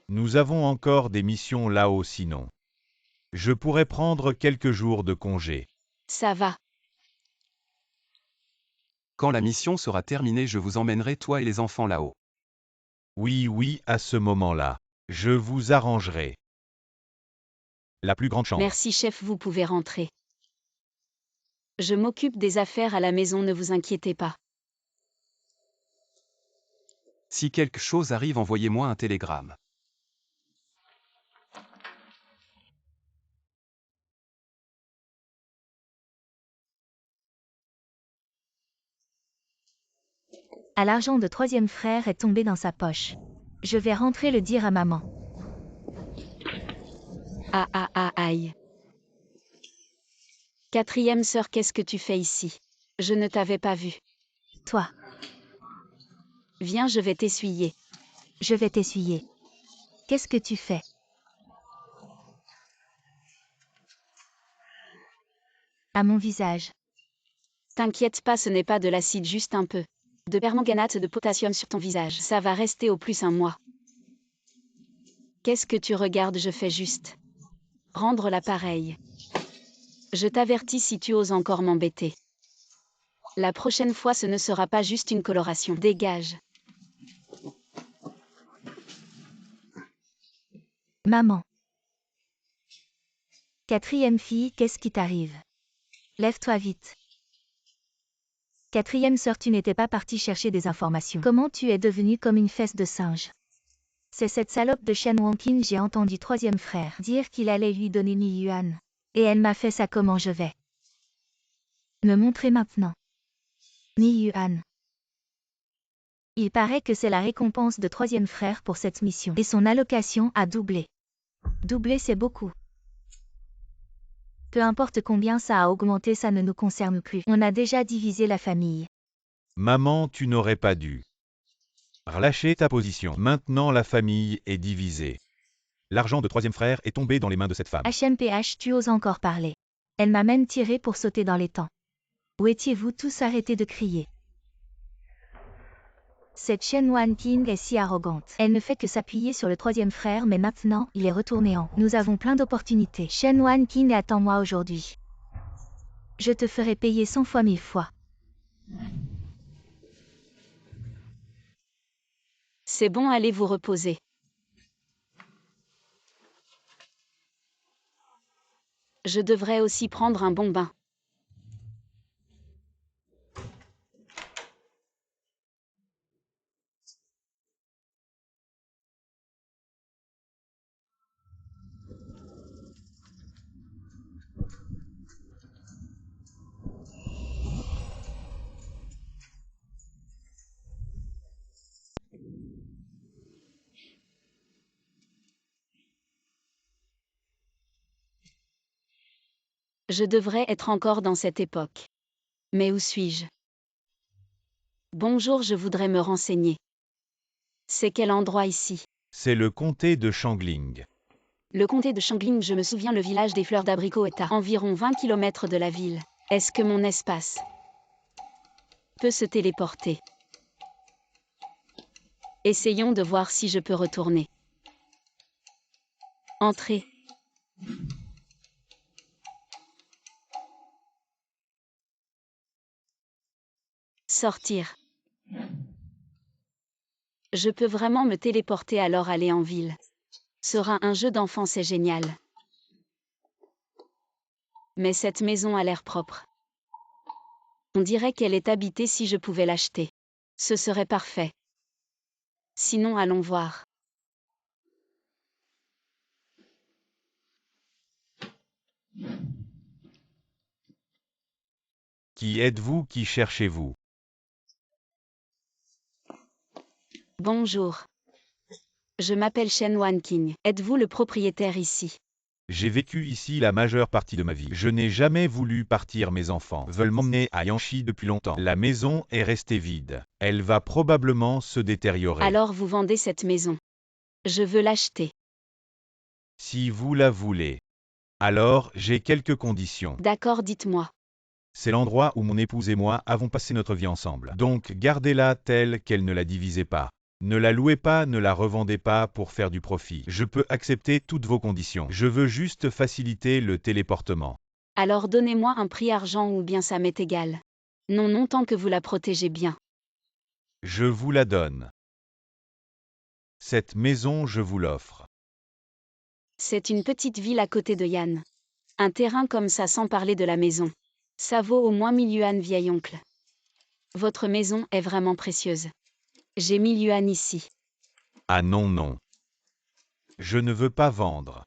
Nous avons encore des missions là-haut sinon. Je pourrais prendre quelques jours de congé. Ça va. Quand la mission sera terminée, je vous emmènerai toi et les enfants là-haut. Oui, à ce moment-là. Je vous arrangerai. La plus grande chambre. Merci chef, vous pouvez rentrer. Je m'occupe des affaires à la maison, ne vous inquiétez pas. Si quelque chose arrive, envoyez-moi un télégramme. L'argent de troisième frère est tombé dans sa poche. Je vais rentrer le dire à maman. Aïe. Quatrième sœur, qu'est-ce que tu fais ici? Je ne t'avais pas vue. Toi, Viens, je vais t'essuyer. je vais t'essuyer. Qu'est-ce que tu fais? À mon visage. T'inquiète pas, ce n'est pas de l'acide, juste un peu. De permanganate de potassium sur ton visage. Ça va rester au plus un mois. Qu'est-ce que tu regardes? Je fais juste rendre l'appareil. Je t'avertis si tu oses encore m'embêter. La prochaine fois, ce ne sera pas juste une coloration. Dégage. Maman. Quatrième fille, qu'est-ce qui t'arrive? Lève-toi vite. Quatrième sœur, tu n'étais pas partie chercher des informations. Comment tu es devenue comme une fesse de singe? C'est cette salope de Shen Wonkin, j'ai entendu troisième frère dire qu'il allait lui donner 1000 yuan. Et elle m'a fait ça, comment je vais me montrer maintenant? 1000 yuan. Il paraît que c'est la récompense de troisième frère pour cette mission. Et son allocation a doublé. Doubler, c'est beaucoup. Peu importe combien ça a augmenté, ça ne nous concerne plus. On a déjà divisé la famille. Maman, tu n'aurais pas dû relâcher ta position. Maintenant, la famille est divisée. L'argent de troisième frère est tombé dans les mains de cette femme. HMPH, tu oses encore parler. Elle m'a même tiré pour sauter dans les temps. Où étiez-vous tous? Arrêtez de crier. Cette Shen Wanqing est si arrogante. Elle ne fait que s'appuyer sur le troisième frère, mais maintenant, il est retourné en. Nous avons plein d'opportunités. Shen Wanqing, attends-moi aujourd'hui. Je te ferai payer 100 fois 1000 fois. C'est bon, allez vous reposer. Je devrais aussi prendre un bon bain. Je devrais être encore dans cette époque. Mais où suis-je? Bonjour, je voudrais me renseigner. C'est quel endroit ici? C'est le comté de Shangling. Le comté de Shangling, je me souviens, le village des fleurs d'abricot est à environ 20 km de la ville. Est-ce que mon espace peut se téléporter? Essayons de voir si je peux retourner. Entrer. Sortir. Je peux vraiment me téléporter, alors aller en ville. Sera un jeu d'enfant, c'est génial. Mais cette maison a l'air propre. On dirait qu'elle est habitée. Si je pouvais l'acheter, ce serait parfait. Sinon, allons voir. Qui êtes-vous? Qui cherchez-vous? Bonjour. Je m'appelle Shen Wanqing. Êtes-vous le propriétaire ici? J'ai vécu ici la majeure partie de ma vie. Je n'ai jamais voulu partir. Mes enfants veulent m'emmener à Yanshi depuis longtemps. La maison est restée vide. Elle va probablement se détériorer. Alors vous vendez cette maison. Je veux l'acheter. Si vous la voulez. Alors, j'ai quelques conditions. D'accord, dites-moi. C'est l'endroit où mon épouse et moi avons passé notre vie ensemble. Donc, gardez-la telle qu'elle, ne la divisez pas. Ne la louez pas, ne la revendez pas pour faire du profit. Je peux accepter toutes vos conditions. Je veux juste faciliter le téléportement. Alors donnez-moi un prix argent ou bien ça m'est égal. Non, non, tant que vous la protégez bien. Je vous la donne. Cette maison, je vous l'offre. C'est une petite ville à côté de Yann. Un terrain comme ça sans parler de la maison. Ça vaut au moins 1000 yuan, vieil oncle. Votre maison est vraiment précieuse. J'ai 1000 yuan ici. Ah non, non. Je ne veux pas vendre.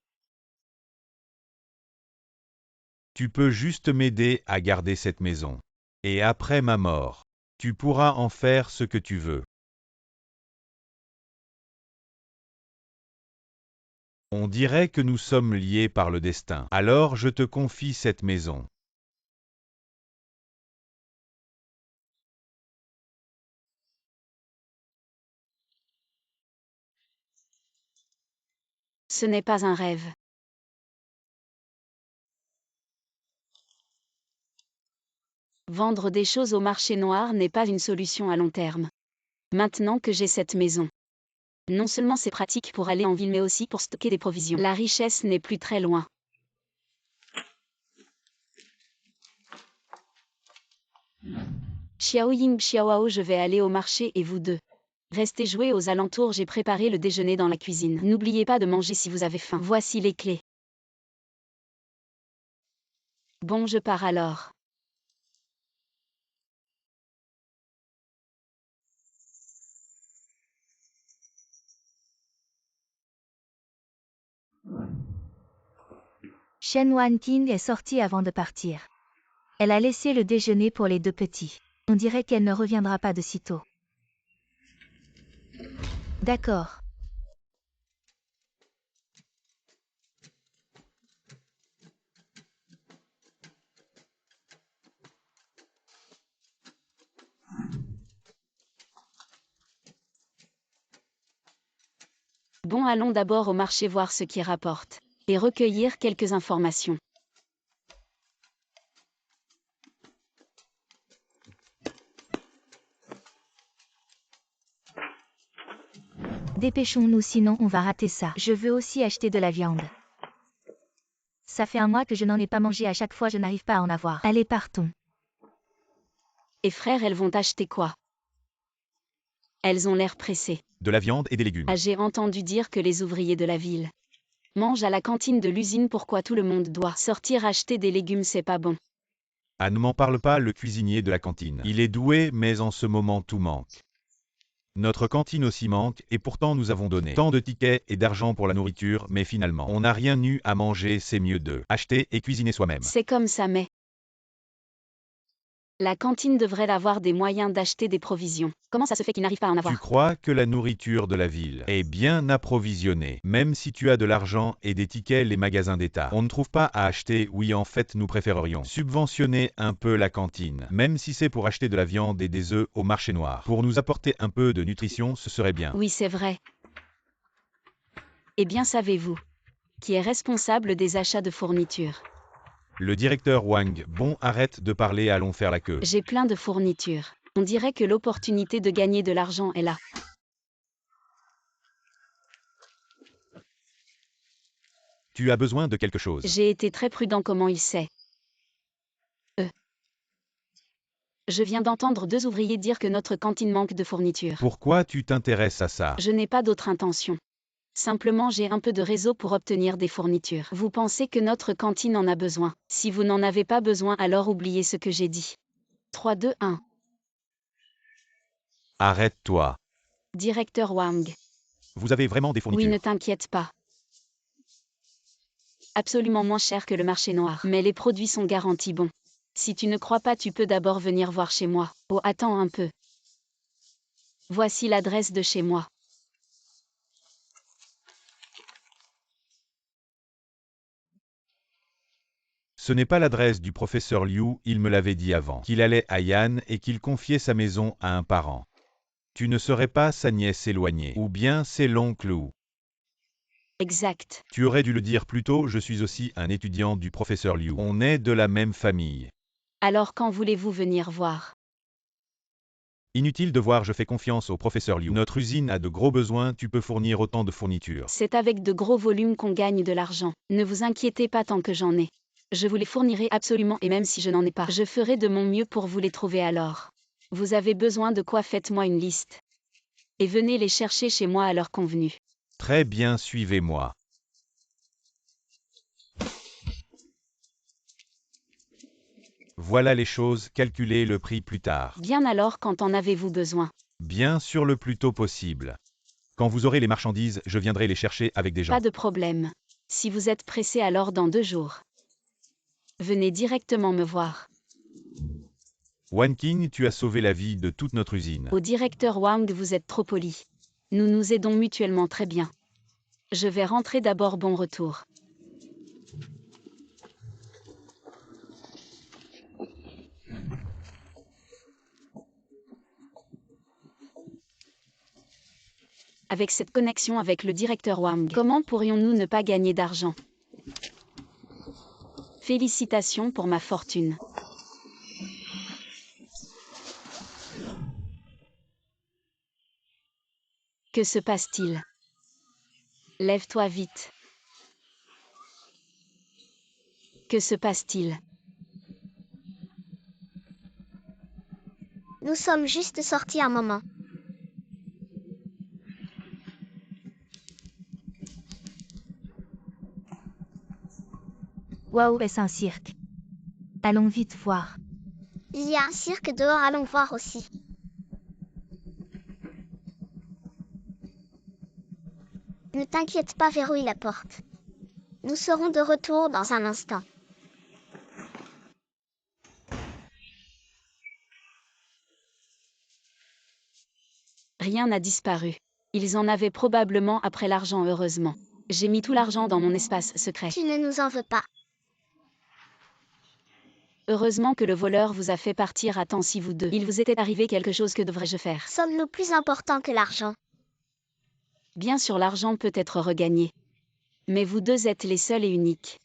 Tu peux juste m'aider à garder cette maison. Et après ma mort, tu pourras en faire ce que tu veux. On dirait que nous sommes liés par le destin. Alors je te confie cette maison. Ce n'est pas un rêve. Vendre des choses au marché noir n'est pas une solution à long terme. Maintenant que j'ai cette maison. Non seulement c'est pratique pour aller en ville mais aussi pour stocker des provisions. La richesse n'est plus très loin. Xiao Ying, Xiaoao, je vais aller au marché et vous deux. Restez jouer aux alentours, j'ai préparé le déjeuner dans la cuisine. N'oubliez pas de manger si vous avez faim. Voici les clés. Bon, je pars alors. Shen Wanting est sortie avant de partir. Elle a laissé le déjeuner pour les deux petits. On dirait qu'elle ne reviendra pas de sitôt. D'accord. Bon, allons d'abord au marché voir ce qui rapporte. Et recueillir quelques informations. Dépêchons-nous sinon on va rater ça. Je veux aussi acheter de la viande. Ça fait un mois que je n'en ai pas mangé, à chaque fois je n'arrive pas à en avoir. Allez, partons. Et frère, elles vont acheter quoi? Elles ont l'air pressées. De la viande et des légumes. Ah, j'ai entendu dire que les ouvriers de la ville mangent à la cantine de l'usine. Pourquoi tout le monde doit sortir acheter des légumes? C'est pas bon. Ah, ne m'en parle pas, le cuisinier de la cantine. Il est doué, mais en ce moment tout manque. Notre cantine aussi manque, et pourtant nous avons donné tant de tickets et d'argent pour la nourriture, mais finalement, on n'a rien eu à manger, c'est mieux de acheter et cuisiner soi-même. C'est comme ça, mais la cantine devrait avoir des moyens d'acheter des provisions. Comment ça se fait qu'ils n'arrivent pas à en avoir? Tu crois que la nourriture de la ville est bien approvisionnée? Même si tu as de l'argent et des tickets, les magasins d'État, on ne trouve pas à acheter. Oui, en fait, nous préférerions subventionner un peu la cantine, même si c'est pour acheter de la viande et des œufs au marché noir. Pour nous apporter un peu de nutrition, ce serait bien. Oui, c'est vrai. Eh bien, savez-vous qui est responsable des achats de fournitures? Le directeur Wang. Bon, arrête de parler, allons faire la queue. J'ai plein de fournitures. On dirait que l'opportunité de gagner de l'argent est là. Tu as besoin de quelque chose. J'ai été très prudent, comment il sait? Je viens d'entendre 2 ouvriers dire que notre cantine manque de fournitures. Pourquoi tu t'intéresses à ça? Je n'ai pas d'autre intention. Simplement, j'ai un peu de réseau pour obtenir des fournitures. Vous pensez que notre cantine en a besoin? Si vous n'en avez pas besoin, alors oubliez ce que j'ai dit. 3, 2, 1. Arrête-toi. Directeur Wang. Vous avez vraiment des Oui, fournitures? ne t'inquiète pas. Absolument moins cher que le marché noir. Mais les produits sont garantis bons. Si tu ne crois pas, tu peux d'abord venir voir chez moi. Oh, attends un peu. Voici l'adresse de chez moi. Ce n'est pas l'adresse du professeur Liu, il me l'avait dit avant, qu'il allait à Yann et qu'il confiait sa maison à un parent. Tu ne serais pas sa nièce éloignée, ou bien c'est l'oncle ou... Exact. Tu aurais dû le dire plus tôt, je suis aussi un étudiant du professeur Liu. On est de la même famille. Alors quand voulez-vous venir voir? Inutile de voir, je fais confiance au professeur Liu. Notre usine a de gros besoins, tu peux fournir autant de fournitures. C'est avec de gros volumes qu'on gagne de l'argent. Ne vous inquiétez pas tant que j'en ai. Je vous les fournirai absolument et même si je n'en ai pas, je ferai de mon mieux pour vous les trouver alors. Vous avez besoin de quoi, faites-moi une liste. Et venez les chercher chez moi à l'heure convenue. Très bien, suivez-moi. Voilà les choses, calculez le prix plus tard. Bien alors, quand en avez-vous besoin? Bien sûr, le plus tôt possible. Quand vous aurez les marchandises, je viendrai les chercher avec des gens. Pas de problème. Si vous êtes pressé alors dans 2 jours. Venez directement me voir. Wan King, tu as sauvé la vie de toute notre usine. Au directeur Wang, vous êtes trop poli. Nous nous aidons mutuellement très bien. Je vais rentrer d'abord, bon retour. Avec cette connexion avec le directeur Wang, comment pourrions-nous ne pas gagner d'argent? Félicitations pour ma fortune. Que se passe-t-il? Lève-toi vite. Que se passe-t-il? Nous sommes juste sortis un moment. Waouh, est-ce un cirque? Allons vite voir. Il y a un cirque dehors, allons voir aussi. Ne t'inquiète pas, verrouille la porte. Nous serons de retour dans un instant. Rien n'a disparu. Ils en avaient probablement après l'argent, heureusement. J'ai mis tout l'argent dans mon espace secret. Tu ne nous en veux pas. Heureusement que le voleur vous a fait partir à temps. Si vous deux, il vous était arrivé quelque chose, que devrais-je faire? Sommes-nous plus importants que l'argent? Bien sûr, l'argent peut être regagné. Mais vous deux êtes les seuls et uniques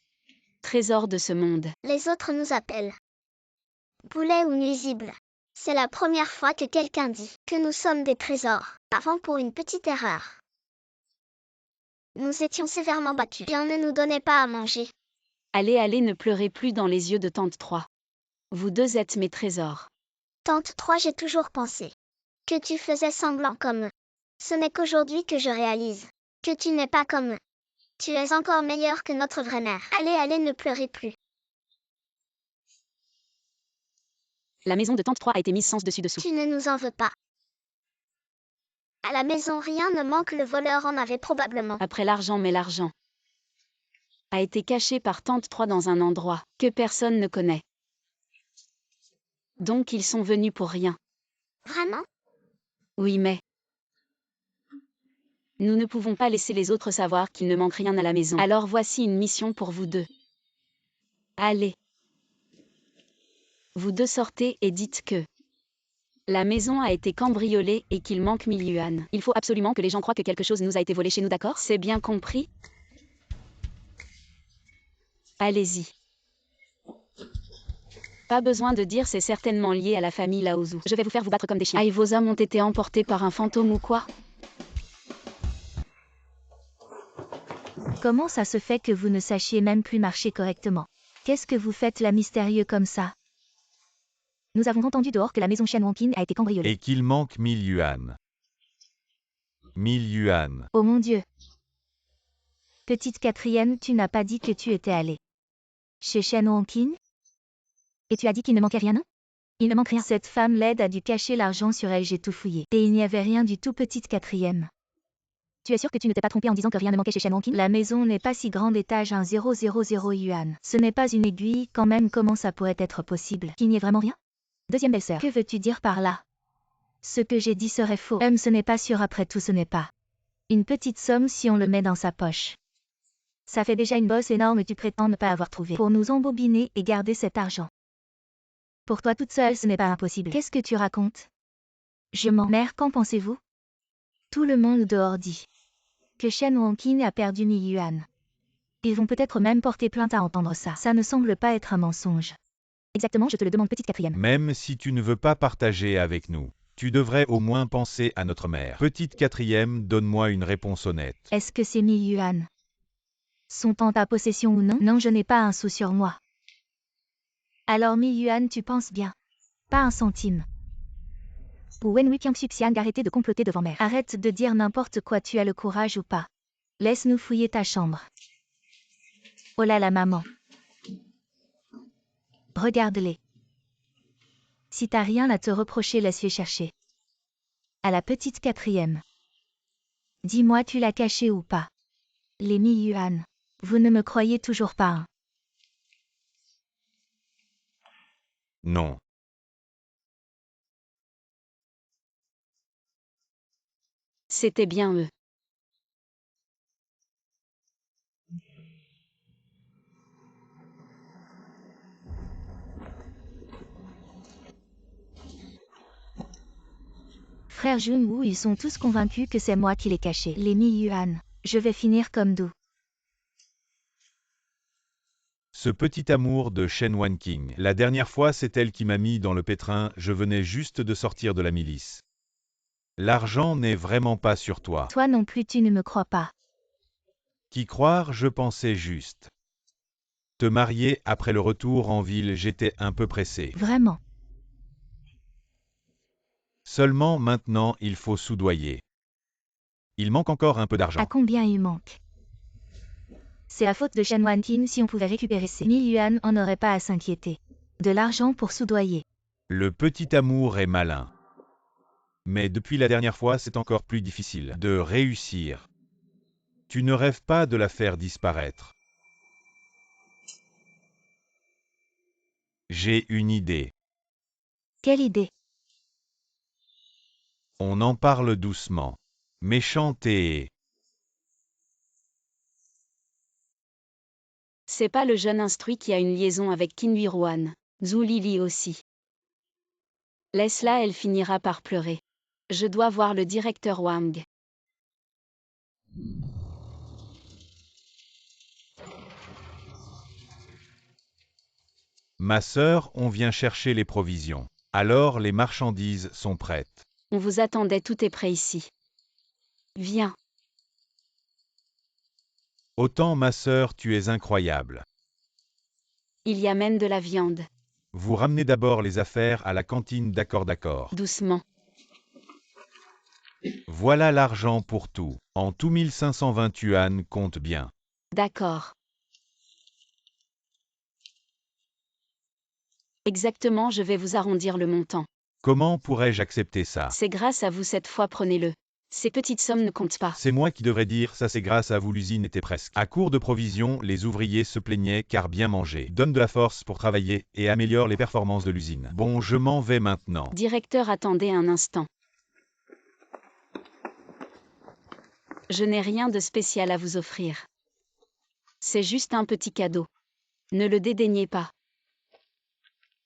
trésors de ce monde. Les autres nous appellent boulets ou nuisibles. C'est la première fois que quelqu'un dit que nous sommes des trésors, avant pour une petite erreur. Nous étions sévèrement battus et on ne nous donnait pas à manger. Allez, allez, ne pleurez plus dans les yeux de Tante 3. Vous deux êtes mes trésors. Tante 3, j'ai toujours pensé que tu faisais semblant comme eux. Ce n'est qu'aujourd'hui que je réalise que tu n'es pas comme eux. Tu es encore meilleure que notre vraie mère. Allez, allez, ne pleurez plus. La maison de Tante 3 a été mise sens dessus-dessous. Tu ne nous en veux pas. À la maison, rien ne manque, le voleur en avait probablement. Après l'argent, mais l'argent a été caché par Tante 3 dans un endroit que personne ne connaît. Donc ils sont venus pour rien. Vraiment? Oui, mais nous ne pouvons pas laisser les autres savoir qu'il ne manque rien à la maison. Alors voici une mission pour vous deux. Allez. Vous deux sortez et dites que la maison a été cambriolée et qu'il manque 1000 yuan. Il faut absolument que les gens croient que quelque chose nous a été volé chez nous, d'accord? C'est bien compris? Allez-y. Pas besoin de dire, c'est certainement lié à la famille Laozu. Je vais vous faire vous battre comme des chiens. Aïe, vos âmes ont été emportés par un fantôme ou quoi? Comment ça se fait que vous ne sachiez même plus marcher correctement? Qu'est-ce que vous faites là, mystérieux comme ça? Nous avons entendu dehors que la maison Shen Wonkin a été cambriolée. Et qu'il manque 1000 yuan. 1000 yuan. Oh mon Dieu! Petite quatrième, tu n'as pas dit que tu étais allée chez Shen Wonkin? Et tu as dit qu'il ne manquait rien, non? Il ne manque rien. Cette femme laide a dû cacher l'argent sur elle, j'ai tout fouillé. Et il n'y avait rien du tout, petite quatrième. Tu es sûr que tu ne t'es pas trompé en disant que rien ne manquait chez Shen Wonkin? La maison n'est pas si grande, étage 1000 yuan. Ce n'est pas une aiguille, quand même, comment ça pourrait être possible? Qu'il n'y ait vraiment rien? Deuxième belle-sœur. Que veux-tu dire par là? Ce que j'ai dit serait faux. Ce n'est pas sûr, après tout, ce n'est pas une petite somme si on le met dans sa poche. Ça fait déjà une bosse énorme, tu prétends ne pas avoir trouvé pour nous embobiner et garder cet argent. Pour toi toute seule, ce n'est pas impossible. Qu'est-ce que tu racontes? Je m'en mère, qu'en pensez-vous? Tout le monde dehors dit que Shen Wonkin a perdu 1000 yuan. Ils vont peut-être même porter plainte à entendre ça. Ça ne semble pas être un mensonge. Exactement, je te le demande, petite quatrième. Même si tu ne veux pas partager avec nous. Tu devrais au moins penser à notre mère. Petite quatrième, donne-moi une réponse honnête. Est-ce que ces 1000 yuan sont en ta possession ou non? Non, je n'ai pas un sou sur moi. Alors 1000 yuan, tu penses bien. Pas un centime. Ou Wenhui Qiangxiang, arrêtez de comploter devant mère. Arrête de dire n'importe quoi, tu as le courage ou pas. Laisse-nous fouiller ta chambre. Oh là là, maman. Regarde-les. Si t'as rien à te reprocher, laisse-les chercher. À la petite quatrième. Dis-moi, tu l'as caché ou pas? Les 1000 yuan. Vous ne me croyez toujours pas, hein? Non. C'était bien eux. Frère Junwoo, ils sont tous convaincus que c'est moi qui l'ai caché. Les 1000 yuan. Je vais finir comme d'où? Ce petit amour de Shen Wanqing. La dernière fois, c'est elle qui m'a mis dans le pétrin, je venais juste de sortir de la milice. L'argent n'est vraiment pas sur toi. Toi non plus, tu ne me crois pas. Qui croire, je pensais juste. Te marier après le retour en ville, j'étais un peu pressé. Vraiment. Seulement maintenant, il faut soudoyer. Il manque encore un peu À d'argent. combien il manque? C'est la faute de Shen Wanqing. Si on pouvait récupérer ces 1000 yuan, on n'aurait pas à s'inquiéter. De l'argent pour soudoyer. Le petit amour est malin. Mais depuis la dernière fois, c'est encore plus difficile de réussir. Tu ne rêves pas de la faire disparaître. J'ai une idée. Quelle idée? On en parle doucement. Méchante et... C'est pas le jeune instruit qui a une liaison avec Qin Huiruan. Zhu Lili aussi. Laisse-la, elle finira par pleurer. Je dois voir le directeur Wang. Ma sœur, on vient chercher les provisions. Alors les marchandises sont prêtes. On vous attendait, tout est prêt ici. Viens. Autant ma sœur, tu es incroyable. Il y a même de la viande. Vous ramenez d'abord les affaires à la cantine, d'accord. Doucement. Voilà l'argent pour tout. En tout 1520 yuan, compte bien. D'accord. Exactement, je vais vous arrondir le montant. Comment pourrais-je accepter ça? C'est grâce à vous cette fois, prenez-le. Ces petites sommes ne comptent pas. C'est moi qui devrais dire ça, c'est grâce à vous, l'usine était presque à court de provisions, les ouvriers se plaignaient car bien manger donne de la force pour travailler et améliore les performances de l'usine. Bon, je m'en vais maintenant. Directeur, attendez un instant. Je n'ai rien de spécial à vous offrir. C'est juste un petit cadeau. Ne le dédaignez pas.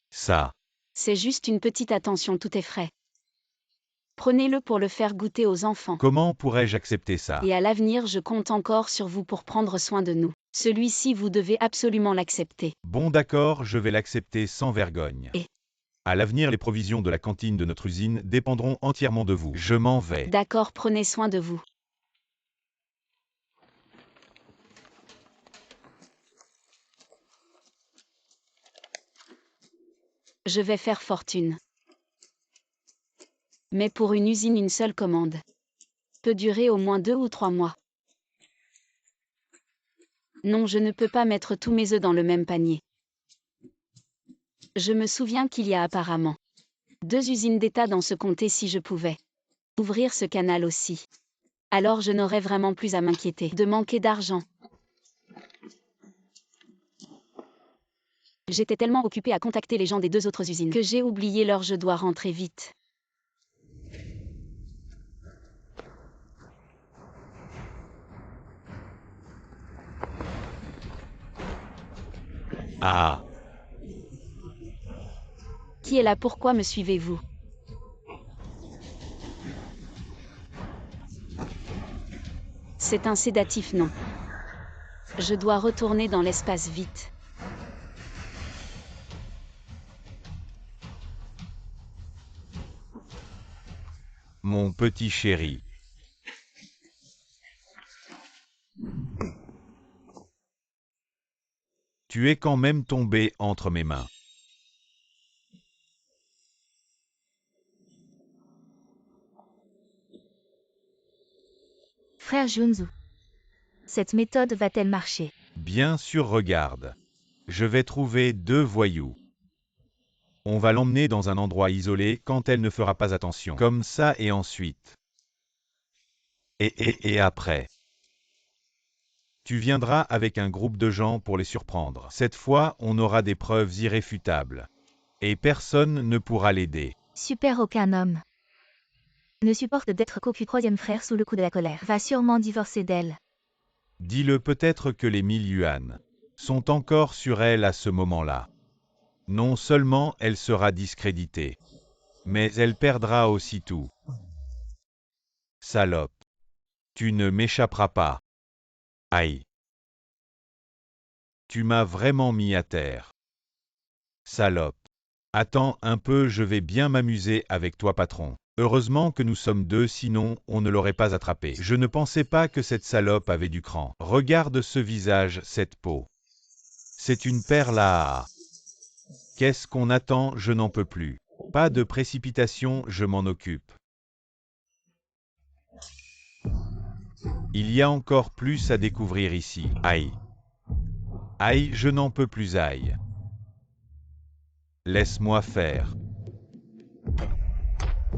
Ça. C'est juste une petite attention, tout est frais. Prenez-le pour le faire goûter aux enfants. Comment pourrais-je accepter ça? Et à l'avenir, je compte encore sur vous pour prendre soin de nous. Celui-ci, vous devez absolument l'accepter. Bon d'accord, je vais l'accepter sans vergogne. Et à l'avenir, les provisions de la cantine de notre usine dépendront entièrement de vous. Je m'en vais. D'accord, prenez soin de vous. Je vais faire fortune. Mais pour une usine, une seule commande peut durer au moins 2 ou 3 mois. Non, je ne peux pas mettre tous mes œufs dans le même panier. Je me souviens qu'il y a apparemment 2 usines d'État dans ce comté. Si je pouvais ouvrir ce canal aussi, alors je n'aurais vraiment plus à m'inquiéter de manquer d'argent. J'étais tellement occupée à contacter les gens des 2 autres usines que j'ai oublié l'heure, je dois rentrer vite. Ah. Qui est là? Pourquoi me suivez-vous? C'est un sédatif, non. Je dois retourner dans l'espace vite. petit chéri. Tu es quand même tombé entre mes mains. Frère Junzu. Cette méthode va-t-elle marcher? Bien sûr, regarde. Je vais trouver 2 voyous. On va l'emmener dans un endroit isolé quand elle ne fera pas attention. Comme ça et ensuite. Et après. Tu viendras avec un groupe de gens pour les surprendre. Cette fois, on aura des preuves irréfutables. Et personne ne pourra l'aider. Super, aucun homme ne supporte d'être cocu troisième frère sous le coup de la colère. Va sûrement divorcer d'elle. Dis-le, peut-être que les 1000 yuan sont encore sur elle à ce moment-là. Non seulement elle sera discréditée, mais elle perdra aussi tout. Salope. Tu ne m'échapperas pas. Aïe. Tu m'as vraiment mis à terre. Salope. Attends un peu, je vais bien m'amuser avec toi, patron. Heureusement que nous sommes 2, sinon on ne l'aurait pas attrapé. Je ne pensais pas que cette salope avait du cran. Regarde ce visage, cette peau. C'est une perle à... Qu'est-ce qu'on attend? Je n'en peux plus. Pas de précipitation, je m'en occupe. Il y a encore plus à découvrir ici. Aïe. Aïe, je n'en peux plus, aïe. Laisse-moi faire.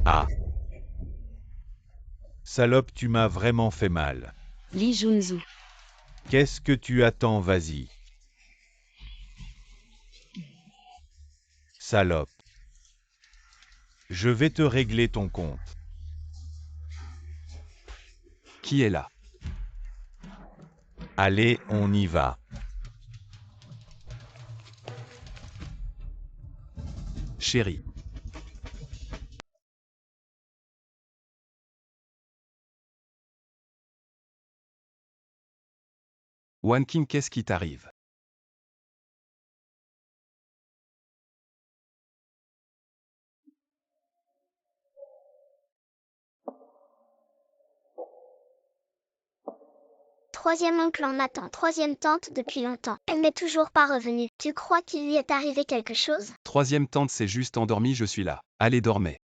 Ah. Salope, tu m'as vraiment fait mal. Lee Junzu. Qu'est-ce que tu attends? Vas-y. Salope. Je vais te régler ton compte. Qui est là? Allez, on y va. Chérie. Wan King, qu'est-ce qui t'arrive? Troisième oncle en attend, troisième tante depuis longtemps. Elle n'est toujours pas revenue. Tu crois qu'il lui est arrivé quelque chose? Troisième tante s'est juste endormie, je suis là. Allez, dormez.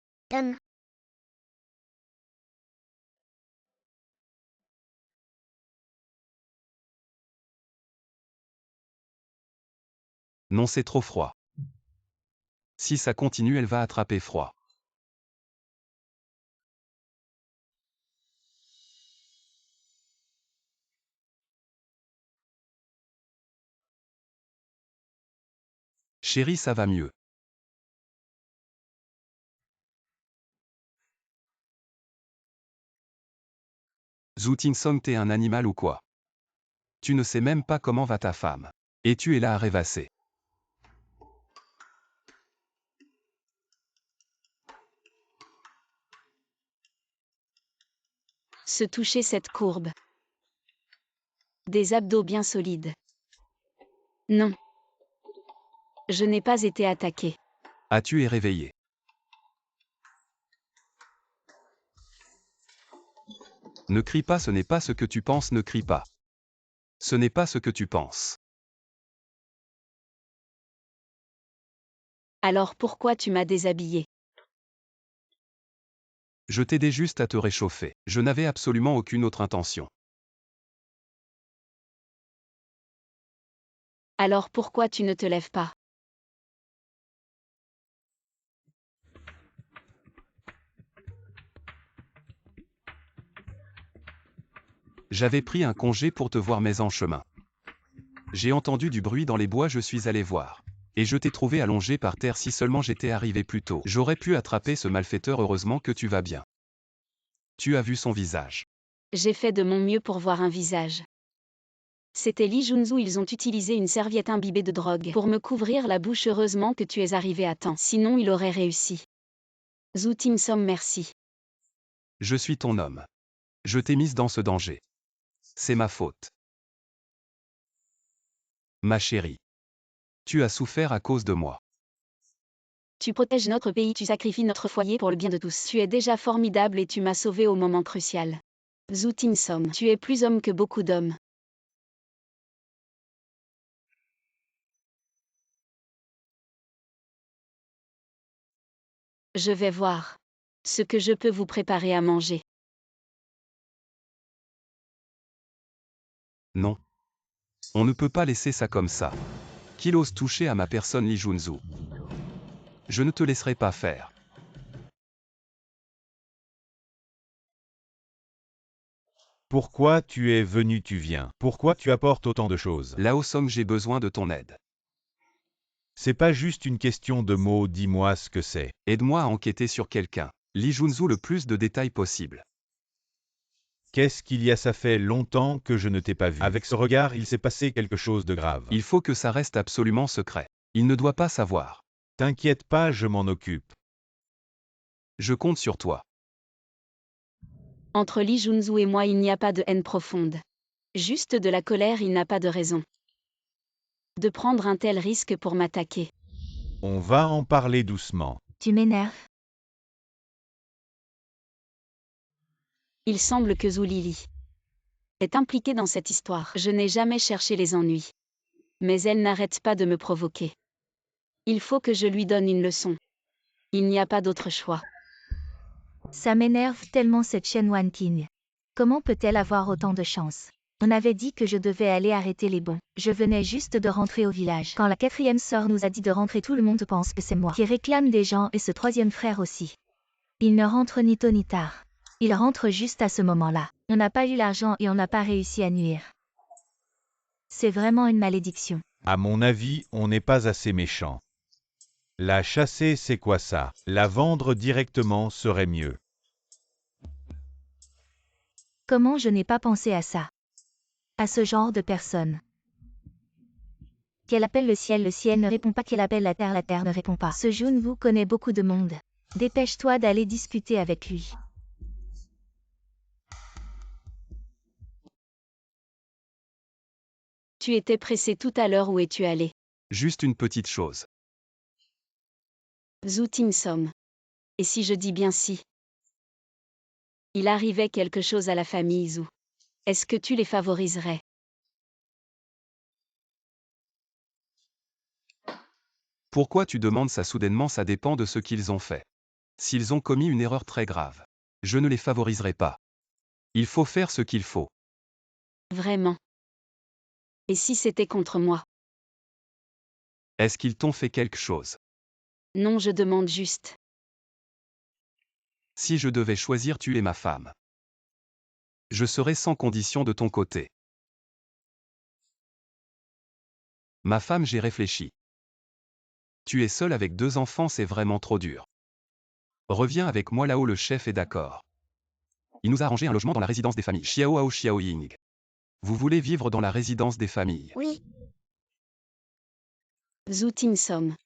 Non, c'est trop froid. Si ça continue, elle va attraper froid. Chérie, ça va mieux. Zhu Tingsong, t'es un animal ou quoi? Tu ne sais même pas comment va ta femme. Et tu es là à rêvasser. Se toucher cette courbe. Des abdos bien solides. Non. Je n'ai pas été attaqué. Ah, tu es réveillé. Ne crie pas, ce n'est pas ce que tu penses, ne crie pas. Ce n'est pas ce que tu penses. Alors pourquoi tu m'as déshabillé? Je t'aidais juste à te réchauffer. Je n'avais absolument aucune autre intention. Alors pourquoi tu ne te lèves pas? J'avais pris un congé pour te voir, mais en chemin. J'ai entendu du bruit dans les bois, je suis allé voir. Et je t'ai trouvé allongé par terre, si seulement j'étais arrivé plus tôt. J'aurais pu attraper ce malfaiteur, heureusement que tu vas bien. Tu as vu son visage. J'ai fait de mon mieux pour voir un visage. C'était Lee Junzu, ils ont utilisé une serviette imbibée de drogue pour me couvrir la bouche, heureusement que tu es arrivé à temps, sinon il aurait réussi. Zhu Tingsong, merci. Je suis ton homme. Je t'ai mise dans ce danger. C'est ma faute. Ma chérie. Tu as souffert à cause de moi. Tu protèges notre pays, tu sacrifies notre foyer pour le bien de tous. Tu es déjà formidable et tu m'as sauvé au moment crucial. Zhu Tingsom, tu es plus homme que beaucoup d'hommes. Je vais voir ce que je peux vous préparer à manger. Non. On ne peut pas laisser ça comme ça. Qu'il ose toucher à ma personne Li Junzhu. Je ne te laisserai pas faire. Pourquoi tu es venu, tu viens? Pourquoi tu apportes autant de choses? Lao Song, j'ai besoin de ton aide. C'est pas juste une question de mots, dis-moi ce que c'est. Aide-moi à enquêter sur quelqu'un. Li Junzhu, le plus de détails possible. Qu'est-ce qu'il y a? Ça fait longtemps que je ne t'ai pas vu. Avec ce regard, il s'est passé quelque chose de grave. Il faut que ça reste absolument secret. Il ne doit pas savoir. T'inquiète pas, je m'en occupe. Je compte sur toi. Entre Li Junzhu et moi, il n'y a pas de haine profonde. Juste de la colère, il n'a pas de raison de prendre un tel risque pour m'attaquer. On va en parler doucement. Tu m'énerves. Il semble que Zhu Lili est impliquée dans cette histoire. Je n'ai jamais cherché les ennuis. Mais elle n'arrête pas de me provoquer. Il faut que je lui donne une leçon. Il n'y a pas d'autre choix. Ça m'énerve tellement cette Chen Wanting. Comment peut-elle avoir autant de chance? On avait dit que je devais aller arrêter les bons. Je venais juste de rentrer au village. Quand la 4e sœur nous a dit de rentrer, tout le monde pense que c'est moi qui réclame des gens et ce 3e frère aussi. Il ne rentre ni tôt ni tard. Il rentre juste à ce moment-là. On n'a pas eu l'argent et on n'a pas réussi à nuire. C'est vraiment une malédiction. À mon avis, on n'est pas assez méchant. La chasser, c'est quoi ça? La vendre directement serait mieux. Comment je n'ai pas pensé à ça? À ce genre de personne. Qu'elle appelle le ciel ne répond pas, qu'elle appelle la terre ne répond pas. Ce Junwu connaît beaucoup de monde. Dépêche-toi d'aller discuter avec lui. Tu étais pressé tout à l'heure, où es-tu allé? Juste une petite chose. Zhu Tingsom. Et si je dis bien si? Il arrivait quelque chose à la famille Zhu. Est-ce que tu les favoriserais? Pourquoi tu demandes ça soudainement? Ça dépend de ce qu'ils ont fait. S'ils ont commis une erreur très grave, je ne les favoriserai pas. Il faut faire ce qu'il faut. Vraiment? Et si c'était contre moi? Est-ce qu'ils t'ont fait quelque chose? Non, je demande juste. Si je devais choisir, tu es ma femme. Je serais sans condition de ton côté. Ma femme, j'ai réfléchi. Tu es seule avec 2 enfants, c'est vraiment trop dur. Reviens avec moi là-haut, le chef est d'accord. Il nous a arrangé un logement dans la résidence des familles Xiaoao Xiaoying. Vous voulez vivre dans la résidence des familles? Oui, Zhu Tingsom.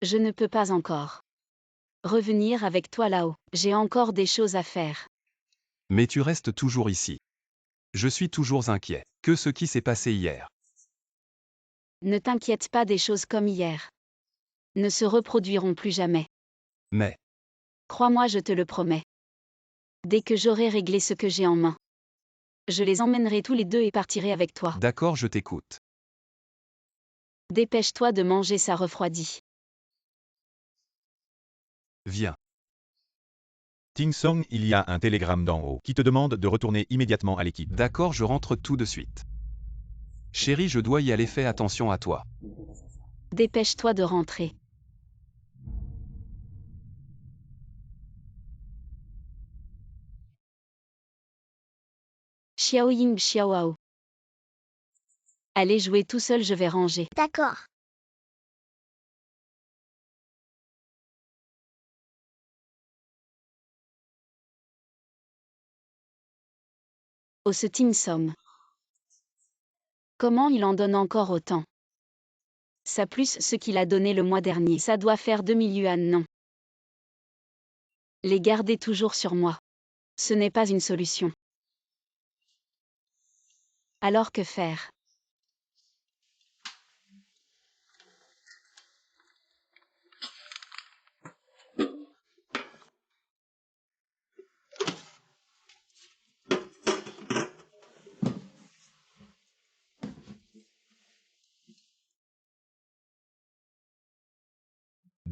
Je ne peux pas encore revenir avec toi là-haut. J'ai encore des choses à faire. Mais tu restes toujours ici. Je suis toujours inquiet. Que ce qui s'est passé hier? Ne t'inquiète pas, des choses comme hier ne se reproduiront plus jamais. Mais, Crois-moi, je te le promets. Dès que j'aurai réglé ce que j'ai en main, je les emmènerai tous les deux et partirai avec toi. d'accord, je t'écoute. Dépêche-toi de manger, ça refroidit. Viens. Tingsong, il y a un télégramme d'en haut qui te demande de retourner immédiatement à l'équipe. D'accord, je rentre tout de suite. Chérie, je dois y aller, fais attention à toi. Dépêche-toi de rentrer. Xiaoying Xiaoao. Allez jouer tout seul, je vais ranger. d'accord. Oh, ce Tingsom. Comment il en donne encore autant? Ça plus ce qu'il a donné le mois dernier. Ça doit faire 2000 yuan, non. Les garder toujours sur moi. Ce n'est pas une solution. Alors que faire?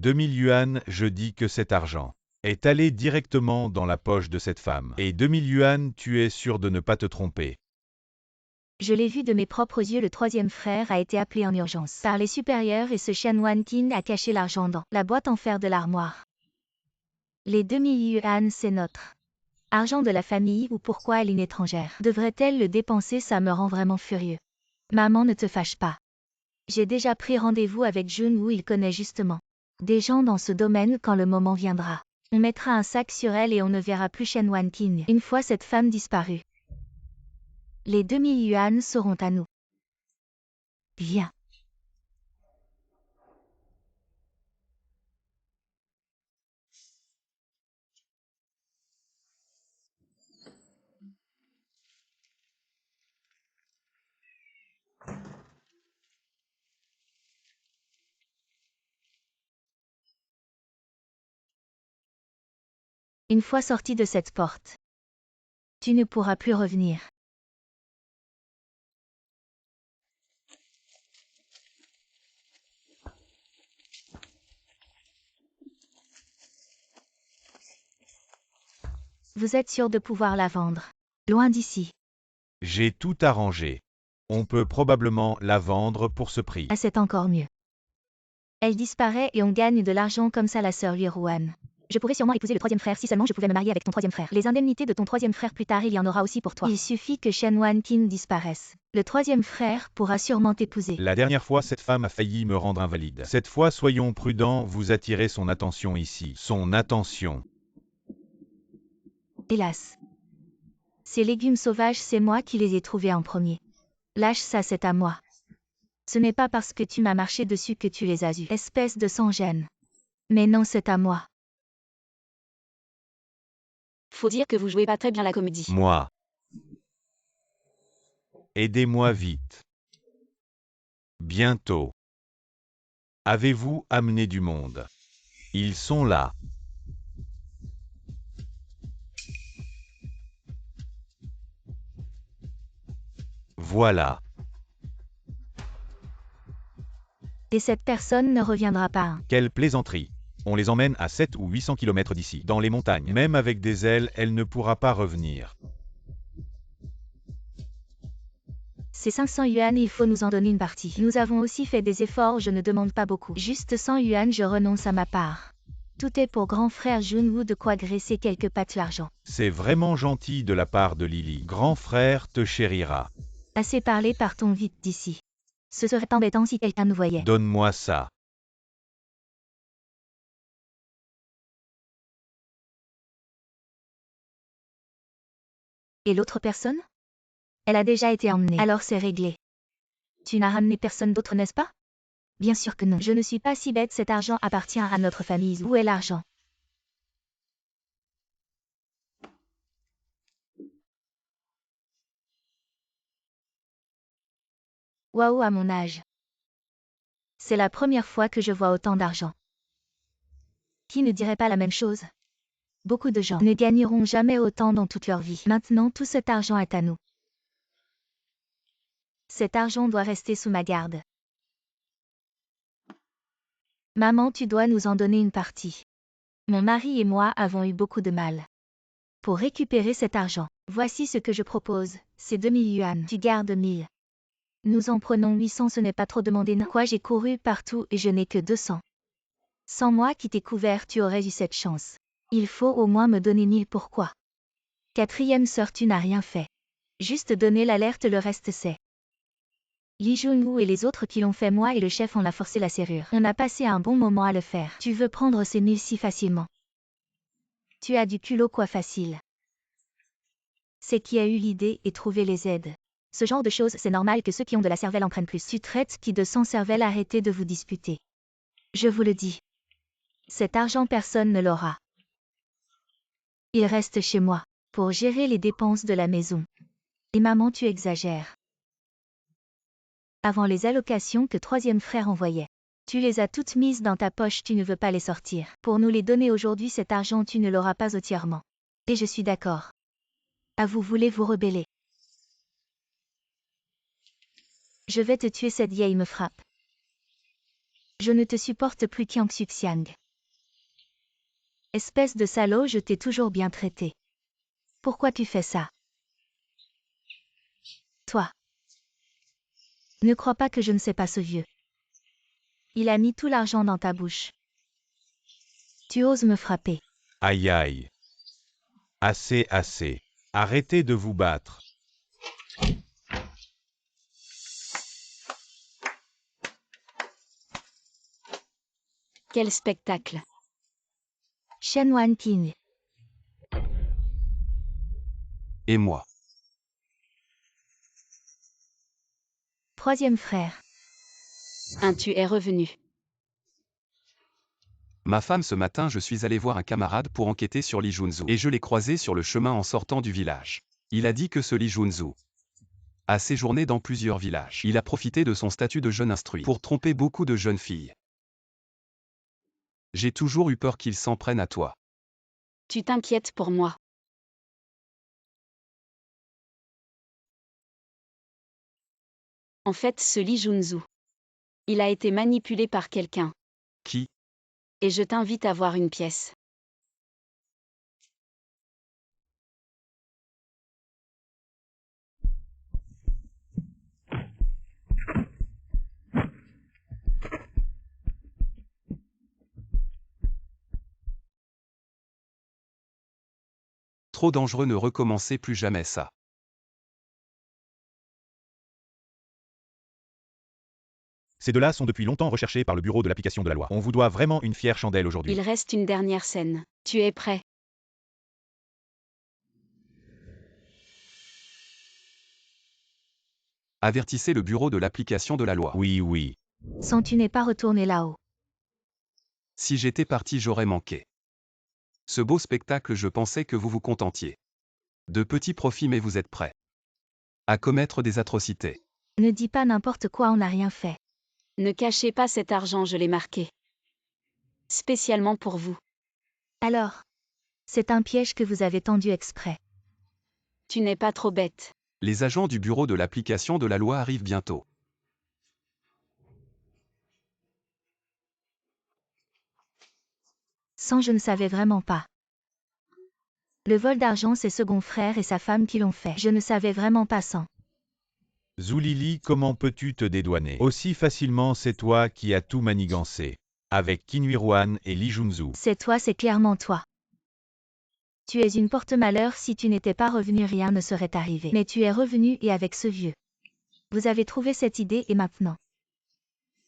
2000 yuan, je dis que cet argent est allé directement dans la poche de cette femme. Et 2000 yuan, tu es sûr de ne pas te tromper. Je l'ai vu de mes propres yeux, le troisième frère a été appelé en urgence par les supérieurs et ce Shen Wanqing a caché l'argent dans la boîte en fer de l'armoire. Les 2000 yuan, c'est notre argent de la famille ou pourquoi elle est une étrangère? Devrait-elle le dépenser? Ça me rend vraiment furieux. Maman, ne te fâche pas. J'ai déjà pris rendez-vous avec Junwoo, il connaît justement des gens dans ce domaine. Quand le moment viendra, on mettra un sac sur elle et on ne verra plus Shen Wanqing une fois cette femme disparue. Les 2000 yuan seront à nous. Viens. Une fois sorti de cette porte, tu ne pourras plus revenir. Vous êtes sûr de pouvoir la vendre? Loin d'ici. J'ai tout arrangé. On peut probablement la vendre pour ce prix. Ah, c'est encore mieux. Elle disparaît et on gagne de l'argent comme ça, la sœur Lui Ruan. Je pourrais sûrement épouser le troisième frère si seulement je pouvais me marier avec ton troisième frère. Les indemnités de ton troisième frère plus tard, il y en aura aussi pour toi. Il suffit que Shen Wanqing disparaisse. Le troisième frère pourra sûrement t'épouser. La dernière fois, cette femme a failli me rendre invalide. Cette fois, soyons prudents, vous attirez son attention ici. Son attention. Hélas. Ces légumes sauvages, c'est moi qui les ai trouvés en premier. Lâche ça, c'est à moi. Ce n'est pas parce que tu m'as marché dessus que tu les as eus. Espèce de sans-gêne. Mais non, c'est à moi. Faut dire que vous jouez pas très bien la comédie. Moi. Aidez-moi vite. Bientôt. Avez-vous amené du monde? Ils sont là. Voilà. Et cette personne ne reviendra pas. Quelle plaisanterie. On les emmène à 7 ou 800 km d'ici, dans les montagnes. Même avec des ailes, elle ne pourra pas revenir. C'est 500 yuan, il faut nous en donner une partie. Nous avons aussi fait des efforts, je ne demande pas beaucoup. Juste 100 yuan, je renonce à ma part. Tout est pour grand frère Junwoo, de quoi graisser quelques pattes l'argent. C'est vraiment gentil de la part de Lily. Grand frère te chérira. Assez parlé, partons vite d'ici. Ce serait embêtant si quelqu'un nous voyait. Donne-moi ça. Et l'autre personne? Elle a déjà été emmenée. Alors c'est réglé. Tu n'as ramené personne d'autre, n'est-ce pas? Bien sûr que non. Je ne suis pas si bête, cet argent appartient à notre famille. Où est l'argent? Waouh, à mon âge. C'est la première fois que je vois autant d'argent. Qui ne dirait pas la même chose? Beaucoup de gens ne gagneront jamais autant dans toute leur vie. Maintenant, tout cet argent est à nous. Cet argent doit rester sous ma garde. Maman, tu dois nous en donner une partie. Mon mari et moi avons eu beaucoup de mal pour récupérer cet argent. Voici ce que je propose, c'est 2000 yuan. Tu gardes 1000. Nous en prenons 800, ce n'est pas trop demandé, non? Quoi, j'ai couru partout et je n'ai que 200. Sans moi qui t'ai couvert, tu aurais eu cette chance. Il faut au moins me donner 1000, pourquoi? Quatrième sœur, tu n'as rien fait. Juste donner l'alerte, le reste c'est Lee Junwoo et les autres qui l'ont fait, moi et le chef on a forcé la serrure. On a passé un bon moment à le faire. Tu veux prendre ces 1000 si facilement? Tu as du culot, quoi, facile. C'est qui a eu l'idée et trouvé les aides. Ce genre de choses, c'est normal que ceux qui ont de la cervelle en prennent plus. Tu traites qui de sans cervelle, arrêtez de vous disputer. Je vous le dis. Cet argent, personne ne l'aura. Il reste chez moi, pour gérer les dépenses de la maison. Et maman, tu exagères. Avant les allocations que troisième frère envoyait. Tu les as toutes mises dans ta poche, tu ne veux pas les sortir. Pour nous les donner aujourd'hui, cet argent, tu ne l'auras pas entièrement. Et je suis d'accord. Ah, vous voulez vous rebeller? Je vais te tuer, cette vieille me frappe. Je ne te supporte plus Kiang Xuxiang. Espèce de salaud, je t'ai toujours bien traité. Pourquoi tu fais ça? Toi. Ne crois pas que je ne sais pas ce vieux. Il a mis tout l'argent dans ta bouche. Tu oses me frapper. Aïe aïe. Assez, assez. Arrêtez de vous battre. Quel spectacle! Shen Wan King. Et moi. Troisième frère. Tu es revenu. Ma femme, ce matin, je suis allé voir un camarade pour enquêter sur Li Junzhu. Et je l'ai croisé sur le chemin en sortant du village. Il a dit que ce Li Junzhu a séjourné dans plusieurs villages. Il a profité de son statut de jeune instruit pour tromper beaucoup de jeunes filles. J'ai toujours eu peur qu'il s'en prenne à toi. Tu t'inquiètes pour moi. En fait, ce Li Junzhu. Il a été manipulé par quelqu'un. Qui? Et je t'invite à voir une pièce. Trop dangereux, ne recommencez plus jamais ça. Ces deux-là sont depuis longtemps recherchés par le bureau de l'application de la loi. On vous doit vraiment une fière chandelle aujourd'hui. Il reste une dernière scène. Tu es prêt? Avertissez le bureau de l'application de la loi. Oui, oui. Sans tu n'es pas retourné là-haut. Si j'étais parti, j'aurais manqué. Ce beau spectacle, je pensais que vous vous contentiez de petits profits, mais vous êtes prêts à commettre des atrocités. Ne dis pas n'importe quoi, on n'a rien fait. Ne cachez pas cet argent, je l'ai marqué. Spécialement pour vous. Alors? C'est un piège que vous avez tendu exprès. Tu n'es pas trop bête. Les agents du bureau de l'application de la loi arrivent bientôt. Sans, je ne savais vraiment pas. Le vol d'argent, c'est second frère et sa femme qui l'ont fait. Je ne savais vraiment pas sans. Zulili, comment peux-tu te dédouaner aussi facilement? C'est toi qui as tout manigancé. Avec Qinhuiruan et Li Junzhu. C'est toi, c'est clairement toi. Tu es une porte-malheur, si tu n'étais pas revenu, rien ne serait arrivé. Mais tu es revenu et avec ce vieux. Vous avez trouvé cette idée et maintenant.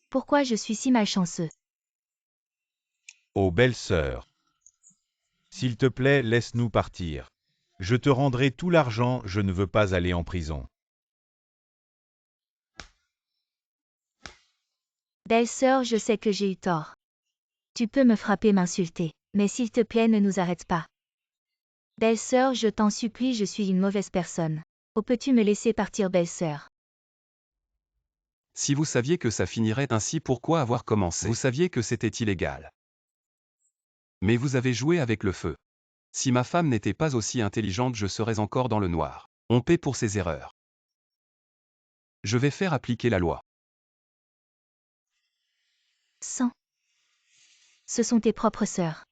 Pourquoi je suis si malchanceux? Oh belle-sœur. S'il te plaît, laisse-nous partir. Je te rendrai tout l'argent, je ne veux pas aller en prison. Belle-sœur, je sais que j'ai eu tort. Tu peux me frapper, m'insulter, mais s'il te plaît, ne nous arrête pas. Belle-sœur, je t'en supplie, je suis une mauvaise personne. Oh, peux-tu me laisser partir, belle-sœur? Si vous saviez que ça finirait ainsi, pourquoi avoir commencé? Vous saviez que c'était illégal. Mais vous avez joué avec le feu. Si ma femme n'était pas aussi intelligente, je serais encore dans le noir. On paie pour ses erreurs. Je vais faire appliquer la loi. Sans. Ce sont tes propres sœurs.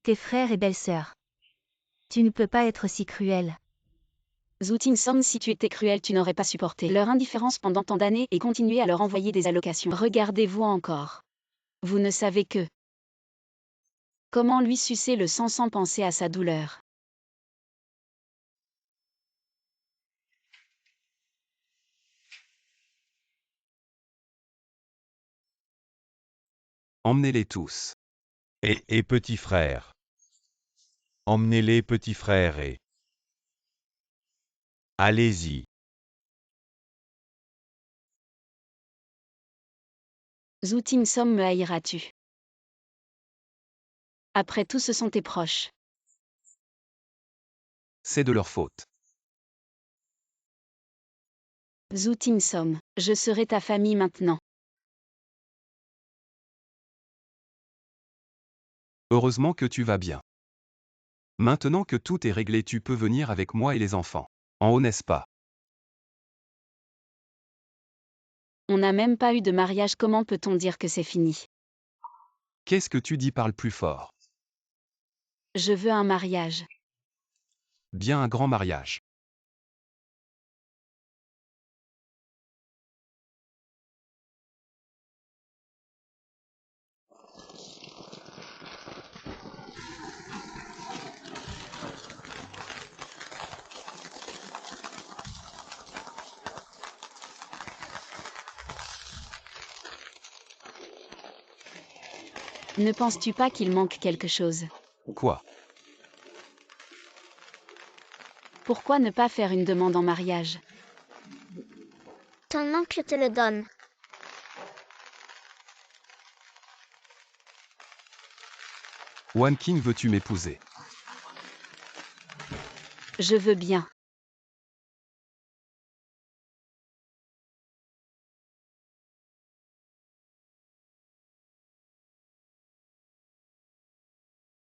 Tes frères et belles-sœurs. Tu ne peux pas être si cruel. Zhu Tingsong, si tu étais cruel, tu n'aurais pas supporté leur indifférence pendant tant d'années et continué à leur envoyer des allocations. Regardez-vous encore. Vous ne savez que. Comment lui sucer le sang sans penser à sa douleur? Emmenez-les tous. Et petit frère. Emmenez-les, petit frère, et... Allez-y. Zhu Tingsong, me haïras-tu? Après tout, ce sont tes proches. C'est de leur faute. Zhu Tingsong, je serai ta famille maintenant. Heureusement que tu vas bien. Maintenant que tout est réglé, tu peux venir avec moi et les enfants. En haut, n'est-ce pas? On n'a même pas eu de mariage, comment peut-on dire que c'est fini? Qu'est-ce que tu dis? Parle plus fort. Je veux un mariage. Bien, un grand mariage. Ne penses-tu pas qu'il manque quelque chose? Quoi? Pourquoi ne pas faire une demande en mariage? Ton oncle te le donne. Wan King, veux-tu m'épouser? Je veux bien.